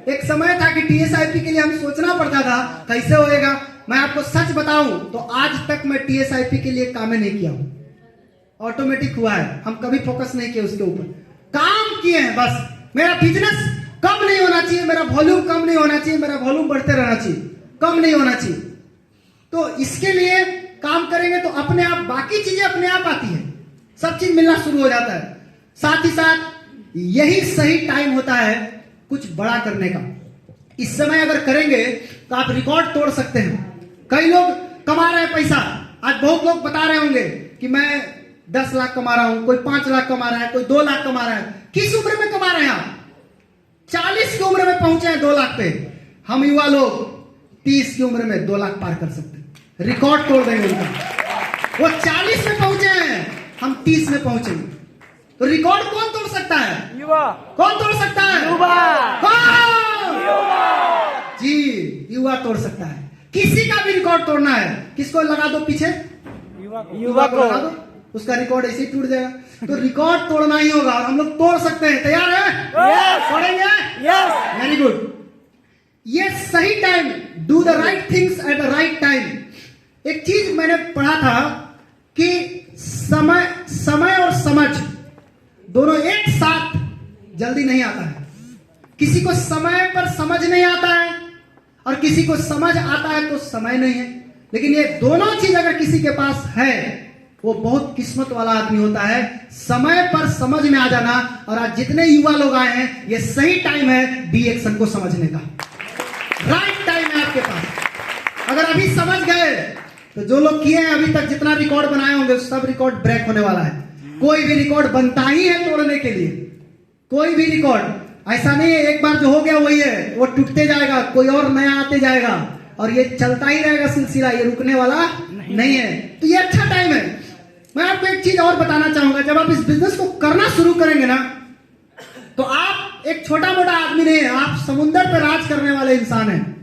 एक समय था कि टीएसआईपी के लिए हम सोचना पड़ता था कैसे होएगा। मैं आपको सच बताऊं तो आज तक मैं टीएसआईपी के लिए काम नहीं किया हूं, ऑटोमेटिक हुआ है। हम कभी फोकस नहीं किए उसके ऊपर, काम किए हैं बस। मेरा बिजनेस कम नहीं होना चाहिए, मेरा वॉल्यूम कम नहीं होना चाहिए, मेरा वॉल्यूम बढ़ते रहना चाहिए, कम नहीं होना चाहिए। तो इसके लिए काम करेंगे तो अपने आप बाकी चीजें अपने आप आती है, सब चीज मिलना शुरू हो जाता है। साथ ही साथ यही सही टाइम होता है कुछ बड़ा करने का। इस समय अगर करेंगे तो आप रिकॉर्ड तोड़ सकते हैं। कई लोग कमा रहे हैं पैसा। आज बहुत लोग बता रहे होंगे कि मैं 10 लाख कमा रहा हूं, कोई 5 लाख कमा रहा है, कोई 2 लाख कमा रहा है। किस उम्र में कमा रहे हैं आप? 40 की उम्र में पहुंचे हैं 2 लाख पे। हम युवा लोग 30 की उम्र में 2 लाख पार कर सकते हैं, रिकॉर्ड तोड़ देंगे उनका। वो 40 में पहुंचे हैं, हम 30 में पहुंचेंगे। तो रिकॉर्ड कौन तोड़ सकता है? युवा। कौन तोड़ सकता है? युवा। कौन? युवा। जी, युवा तोड़ सकता है। किसी का भी रिकॉर्ड तोड़ना है, किसको लगा दो पीछे? युवा को लगा दो, उसका रिकॉर्ड ऐसे ही टूट जाएगा। तो रिकॉर्ड तोड़ना ही होगा और हम लोग तोड़ सकते हैं। तैयार है? Yes. तोड़ेंगे? Yes. Very good. ये सही time, do the right things at the right time. एक चीज मैंने पढ़ा था कि समय और समझ दोनों एक साथ जल्दी नहीं आता है। किसी को समय पर समझ नहीं आता है और किसी को समझ आता है तो समय नहीं है। लेकिन ये दोनों चीज अगर किसी के पास है वो बहुत किस्मत वाला आदमी होता है। समय पर समझ में आ जाना। और आज जितने युवा लोग आए हैं, ये सही टाइम है डी एक्शन को समझने का। राइट टाइम है आपके पास। अगर अभी समझ गए तो जो लोग किए हैं अभी तक, जितना रिकॉर्ड बनाए होंगे सब रिकॉर्ड ब्रेक होने वाला है। कोई भी रिकॉर्ड बनता ही है तोड़ने के लिए। कोई भी रिकॉर्ड ऐसा नहीं है एक बार जो हो गया वही है, वो टूटते जाएगा, कोई और नया आते जाएगा और ये चलता ही रहेगा सिलसिला, ये रुकने वाला नहीं है। तो ये अच्छा टाइम है। मैं आपको एक चीज और बताना चाहूंगा, जब आप इस बिजनेस को करना शुरू करेंगे ना तो आप एक छोटा मोटा आदमी नहीं है, आप समुंदर पर राज करने वाले इंसान हैं।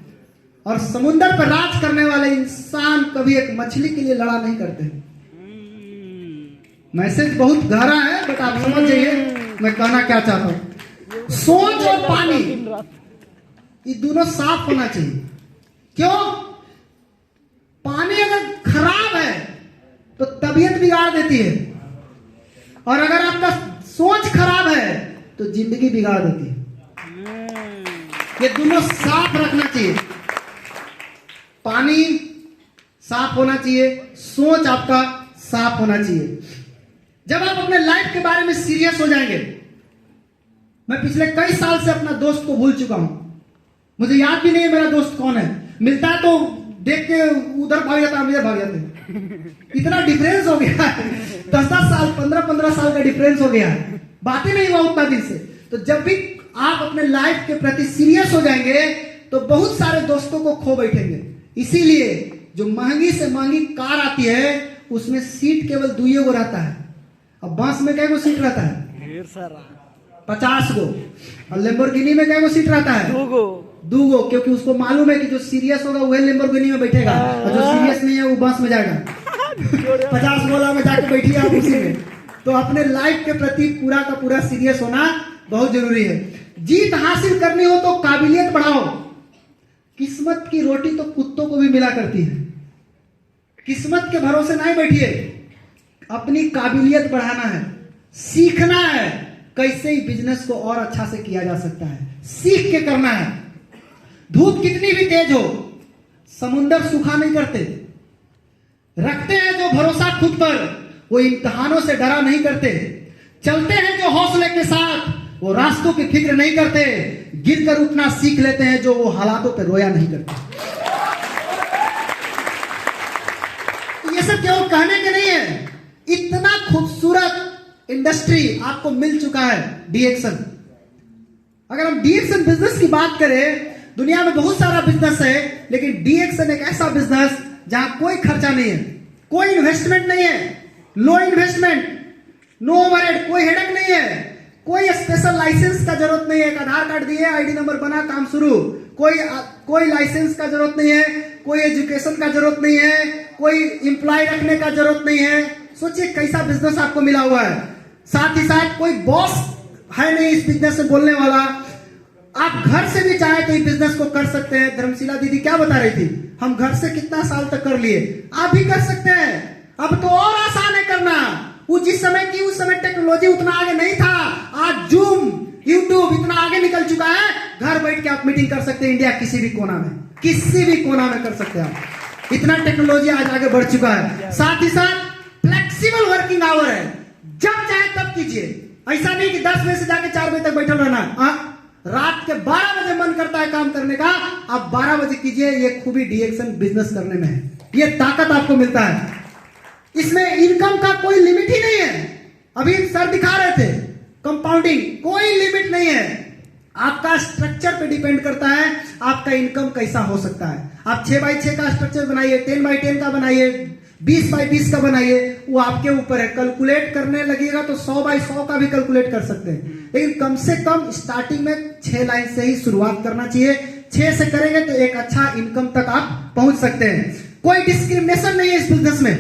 और समुंदर पर राज करने वाले इंसान कभी एक मछली के लिए लड़ा नहीं करते। मैसेज बहुत गहरा है, बट आप समझ जाइए मैं कहना क्या चाहता हूं। सोच और पानी ये दोनों साफ होना चाहिए। क्यों? पानी अगर खराब है तो तबीयत बिगाड़ देती है, और अगर आपका सोच खराब है तो जिंदगी बिगाड़ देती है। ये दोनों साफ रखना चाहिए। पानी साफ होना चाहिए, सोच आपका साफ होना चाहिए। जब आप अपने लाइफ के बारे में सीरियस हो जाएंगे, मैं पिछले कई साल से अपना दोस्त को भूल चुका हूं। मुझे याद भी नहीं है मेरा दोस्त कौन है। मिलता है तो देख के उधर भाग जाता है, इधर भाग जाते हैं। इतना डिफरेंस हो गया है, 10-10 साल 15-15 साल का डिफरेंस हो गया है। बातें नहीं हुआ उतना दिन से। तो जब भी आप अपने लाइफ के प्रति सीरियस हो जाएंगे तो बहुत सारे दोस्तों को खो बैठेंगे। इसीलिए जो महंगी से महंगी कार आती है उसमें सीट केवल 2 गो रहता है। अब बस में कैगो सीट रहता है? ढेर सारा 50 गो। और लेम्बोर्गिनी में कैगो सीट रहता है? 2 गो। 2 गो, क्योंकि उसको मालूम है कि जो सीरियस होगा वह लेम्बोर्गिनी में बैठेगा और जो सीरियस नहीं है वो बस में जाएगा। 50 गोला में जाके बैठिए आप उसी में। तो अपने लाइफ के प्रति पूरा का पूरा सीरियस होना बहुत जरूरी है। जीत हासिल करनी हो तो काबिलियत बढ़ाओ। किस्मत की रोटी तो कुत्तों को भी मिला करती है। किस्मत के भरोसे नहीं बैठिए, अपनी काबिलियत बढ़ाना है, सीखना है कैसे ही बिजनेस को और अच्छा से किया जा सकता है, सीख के करना है। धूप कितनी भी तेज हो, समुंदर सूखा नहीं करते। रखते हैं जो भरोसा खुद पर, वो इम्तिहानों से डरा नहीं करते। चलते हैं जो हौसले के साथ, वो रास्तों की फिक्र नहीं करते। गिरकर उठना सीख लेते हैं जो वो हालातों पर रोया नहीं करते। ये सब केवल कहने के नहीं है, इतना खूबसूरत इंडस्ट्री आपको मिल चुका है डी एक्शन। अगर हम डी एक्शन बिजनेस की बात करें, दुनिया में बहुत सारा बिजनेस है, लेकिन डी एक्शन एक ऐसा बिजनेस जहां कोई खर्चा नहीं है, कोई इन्वेस्टमेंट नहीं है, लो इन्वेस्टमेंट, नो ओवरहेड, कोई हेडक नहीं है, कोई स्पेशल लाइसेंस का जरूरत नहीं है। एक आधार कार्ड दिए, आईडी नंबर बना, काम शुरू। कोई लाइसेंस का जरूरत नहीं है, कोई एजुकेशन का जरूरत नहीं है, कोई एम्प्लॉय रखने का जरूरत नहीं है। सोचिए कैसा बिजनेस आपको मिला हुआ है। साथ ही साथ कोई बॉस है नहीं इस बिजनेस में बोलने वाला। आप घर से भी चाहे तो इस बिजनेस को कर सकते हैं। धर्मशिला दीदी क्या बता रही थी, हम घर से कितना साल तक कर लिए, आप भी कर सकते हैं। अब तो और आसान है करना। वो जिस समय की उस समय टेक्नोलॉजी उतना आगे नहीं था, आज जूम, यूट्यूब इतना आगे निकल चुका है। घर बैठ के आप मीटिंग कर सकते हैं, इंडिया किसी भी कोना में, किसी भी कोना में कर सकते हैं आप। इतना टेक्नोलॉजी आज आगे बढ़ चुका है। साथ ही साथ फ्लेक्सिबल वर्किंग आवर है, जब चाहे तब कीजिए। ऐसा नहीं कि 10 बजे से जाके 4 बजे तक बैठल रहना। रात के 12 बजे मन करता है काम करने का, आप 12 बजे कीजिए। ये खूबी डीएक्शन बिजनेस करने में है, ये ताकत आपको मिलता है। इसमें इनकम का कोई लिमिट ही नहीं है। अभी सर दिखा रहे थे कंपाउंडिंग, कोई लिमिट नहीं है। आपका स्ट्रक्चर पे डिपेंड करता है आपका इनकम कैसा हो सकता है। आप 6x6 का स्ट्रक्चर बनाइए, 10x10 का बनाइए, 20x20 का बनाइए, वो आपके ऊपर है। कैलकुलेट करने लगेगा तो 100x100 का भी कैलकुलेट कर सकते हैं, लेकिन कम से कम स्टार्टिंग में 6 लाइन से ही शुरुआत करना चाहिए। 6 से करेंगे तो एक अच्छा इनकम तक आप पहुंच सकते हैं। कोई डिस्क्रिमिनेशन नहीं है इस बिजनेस में,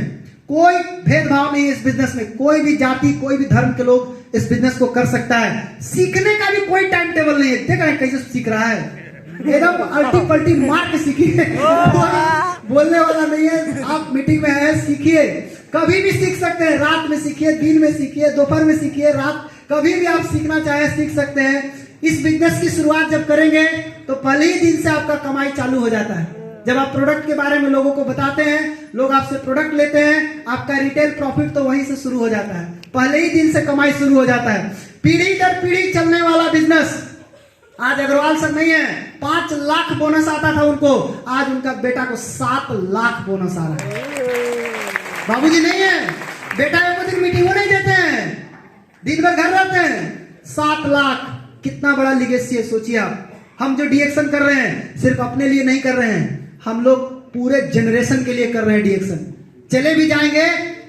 कोई भेदभाव नहीं है इस बिजनेस में। कोई भी जाति, कोई भी धर्म के लोग इस बिजनेस को कर सकता है। सीखने का भी कोई टाइम टेबल नहीं है। देख रहे हैं कैसे सीख रहा है, एकदम अल्टी पल्टी मार के सीखिए, बोलने वाला नहीं है। आप मीटिंग में है, सीखिए, कभी भी सीख सकते हैं। रात में सीखिए, दिन में सीखिए, दोपहर में सीखिए, रात, कभी भी आप सीखना चाहे सीख सकते हैं। इस बिजनेस की शुरुआत जब करेंगे तो पहले ही दिन से आपका कमाई चालू हो जाता है। जब आप प्रोडक्ट के बारे में लोगों को बताते हैं, लोग आपसे प्रोडक्ट लेते हैं, आपका रिटेल प्रॉफिट तो वहीं से शुरू हो जाता है। पहले ही दिन से कमाई शुरू हो जाता है। पीढ़ी दर पीढ़ी चलने वाला बिजनेस। आज अग्रवाल सर नहीं है, 5 लाख बोनस आता था उनको, आज उनका बेटा को 7 लाख बोनस आ रहा है। बाबूजी नहीं है, बेटा को दिन मीटिंग नहीं देते हैं, दिन भर घर रहते हैं। 7 लाख कितना बड़ा लिगेसी है, सोचिए आप। हम जो डीएक्शन कर रहे हैं सिर्फ अपने लिए नहीं कर रहे हैं, हम लोग पूरे जनरेशन के लिए कर रहे हैं डीएक्शन। चले भी जाएंगे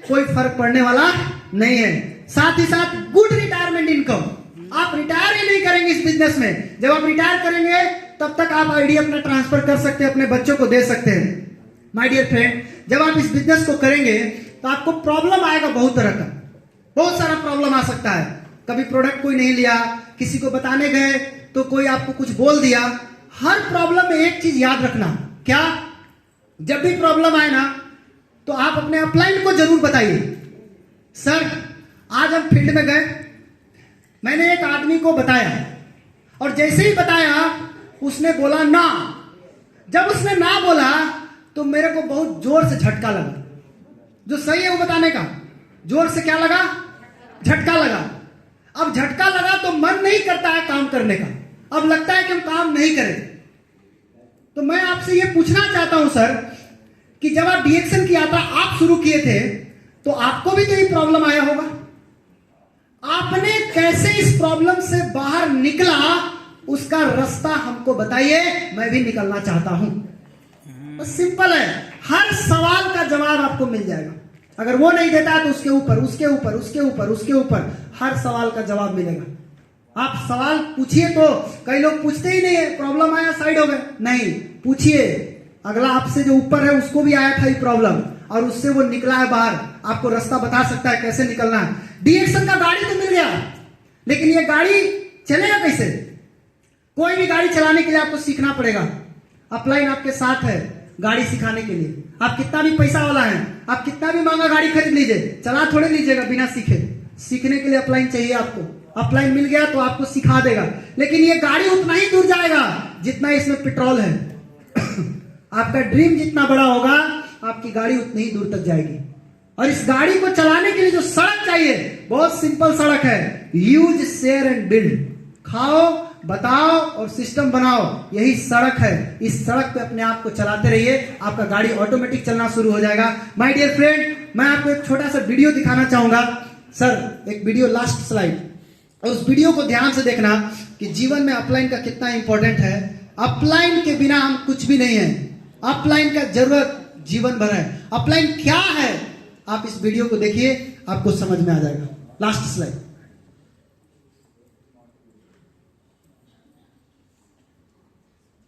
कोई फर्क पड़ने वाला नहीं है। साथ ही साथ गुड रिटायरमेंट इनकम। आप रिटायर ही नहीं करेंगे इस बिजनेस में। जब आप रिटायर करेंगे तब तक आप आईडी अपना ट्रांसफर कर सकते हैं, अपने बच्चों को दे सकते हैं। माय डियर फ्रेंड, जब आप इस बिजनेस को करेंगे तो आपको प्रॉब्लम आएगा बहुत तरह का, बहुत सारा प्रॉब्लम आ सकता है। कभी प्रोडक्ट कोई नहीं लिया, किसी को बताने गए तो कोई आपको कुछ बोल दिया। हर प्रॉब्लम में एक चीज याद रखना, क्या, जब भी प्रॉब्लम आए ना तो आप अपने अपलाइन को जरूर बताइए। सर आज हम फील्ड में गए, मैंने एक आदमी को बताया और जैसे ही बताया उसने बोला ना। जब उसने ना बोला तो मेरे को बहुत जोर से झटका लगा। जो सही है वो बताने का, जोर से क्या लगा, झटका लगा। अब झटका लगा तो मन नहीं करता है काम करने का, अब लगता है कि हम काम नहीं करें। तो मैं आपसे ये पूछना चाहता हूं सर कि जब आप डीएक्शन की यात्रा आप शुरू किए थे तो आपको भी तो ये प्रॉब्लम आया होगा। आपने कैसे इस प्रॉब्लम से बाहर निकला, उसका रास्ता हमको बताइए, मैं भी निकलना चाहता हूं। तो सिंपल है, हर सवाल का जवाब आपको मिल जाएगा। अगर वो नहीं देता है तो उसके ऊपर उसके ऊपर उसके ऊपर उसके ऊपर हर सवाल का जवाब मिलेगा। आप सवाल पूछिए। तो कई लोग पूछते ही नहीं है, प्रॉब्लम आया साइड हो गए। नहीं, पूछिए। अगला आपसे जो ऊपर है उसको भी आया था ये प्रॉब्लम और उससे वो निकला है बाहर, आपको रास्ता बता सकता है कैसे निकलना है। डीएक्शन का गाड़ी तो मिल गया, लेकिन ये गाड़ी चलेगा कैसे? कोई भी गाड़ी चलाने के लिए आपको सीखना पड़ेगा। अपलाइन आपके साथ है गाड़ी सिखाने के लिए। आप कितना भी पैसा वाला है, आप कितना भी महंगा गाड़ी खरीद लीजिए, चला थोड़े लीजिएगा बिना सीखे। सीखने के लिए अपलाइन चाहिए आपको। अपलाइन मिल गया तो आपको सिखा देगा, लेकिन ये गाड़ी उतना ही दूर जाएगा जितना इसमें पेट्रोल है। आपका ड्रीम जितना बड़ा होगा आपकी गाड़ी उतनी ही दूर तक जाएगी। और इस गाड़ी को चलाने के लिए जो सड़क चाहिए बहुत सिंपल सड़क है, यूज शेयर एंड बिल्ड। खाओ, बताओ और सिस्टम बनाओ, यही सड़क है। इस सड़क पे अपने आप को चलाते रहिए, आपका गाड़ी ऑटोमेटिक चलना शुरू हो जाएगा। माय डियर फ्रेंड, मैं आपको एक छोटा सा वीडियो दिखाना चाहूंगा। सर एक वीडियो, लास्ट स्लाइड, और उस वीडियो को ध्यान से देखना कि जीवन में अपलाइन का कितना इंपॉर्टेंट है। अपलाइन के बिना हम कुछ भी नहीं है। अपलाइन का जरूरत जीवन भर है। अपलाइन क्या है, आप इस वीडियो को देखिए, आपको समझ में आ जाएगा। Last slide.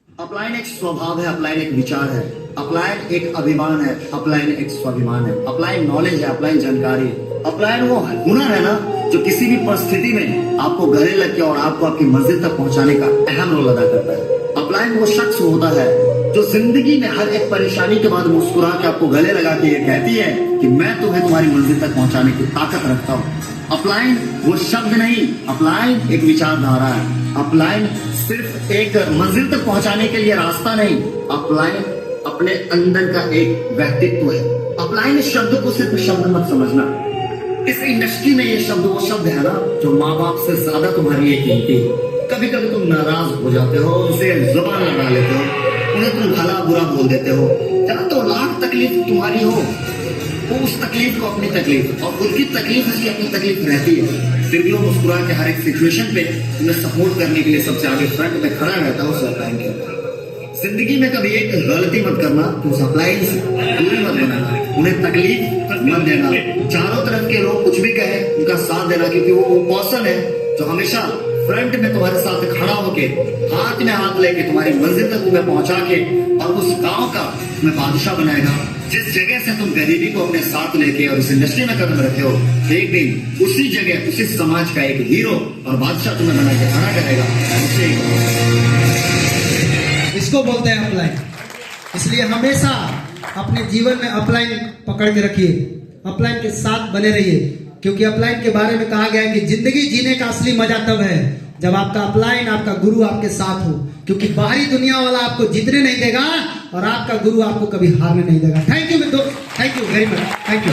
अपलाइन एक स्वभाव है, अपलाइन एक विचार है, अपलाइन एक अभिमान है, अपलाइन एक स्वाभिमान है, अपलाइन नॉलेज है, अपलाइन जानकारी है, अपलाइन वो हुनर है ना जो किसी भी परिस्थिति में आपको गले लग के और आपको आपकी मंजिल तक पहुंचाने का अहम रोल अदा करता है। अपलाइन वो शख्स होता है जो जिंदगी में हर एक परेशानी के बाद मुस्कुरा के आपको गले लगा के ये कहती है कि मैं तुम्हें तुम्हारी मंजिल तक पहुंचाने की ताकत रखता हूँ। अपलाइन वो शब्द नहीं, अपलाइन एक विचारधारा है। अपलाइन सिर्फ एक मंजिल तक पहुंचाने के लिए रास्ता नहीं, अपलाइन अपने अंदर का एक व्यक्तित्व है। अपलाइन इस शब्द को सिर्फ शब्द मत समझना, इस इंडस्ट्री में ये शब्द वो शब्द है ना जो माँ बाप से ज्यादा तुम्हारे लिए कीमती है। कभी कभी तुम नाराज हो जाते हो, उनसे जुबान लगा लेते हो, उन्हें तुम भला बुरा बोल देते हो, जब तो लाख तकलीफ तुम्हारी हो तो उस तकलीफ को अपनी तकलीफ और उनकी तकलीफ उसकी अपनी तकलीफ रहती है, फिर भी वो मुस्कुरा के हर एक सिचुएशन पे तुम्हें सपोर्ट करने के लिए सबसे आगे फ्रंट में खड़ा रहता है। उस अपलाइन के जिंदगी में कभी एक गलती मत करना, उस अपलाइन से दूरी मत बनाना, उन्हें तकलीफ मत देना। चारों तरफ के लोग कुछ भी कहे उनका साथ देना, क्योंकि वो पर्सन है जो हमेशा फ्रंट में तुम्हारे साथ खड़ा होके हाथ में हाथ लेके तुम्हारी मंजिल तक तुम्हें पहुंचा के और उस गांव का तुम्हें बादशाह बनाएगा। जिस जगह से तुम गरीबी को अपने साथ लेके और इस इंडस्ट्री में कदम रखे हो, एक दिन उसी जगह उसी समाज का एक हीरो और बादशाह तुम्हें बना के खड़ा करेगा। इसको बोलते हैं अपलाइन। इसलिए हमेशा अपने जीवन में अपलाइन पकड़ के रखिए, अपलाइन के साथ बने रहिए, क्योंकि अपलाइन के बारे में कहा गया है कि जिंदगी जीने का असली मजा तब है जब आपका अपलाइन, आपका गुरु आपके साथ हो, क्योंकि बाहरी दुनिया वाला आपको जीतने नहीं देगा और आपका गुरु आपको कभी हारने नहीं देगा। थैंक यू मित्रों, thank you very much, thank you.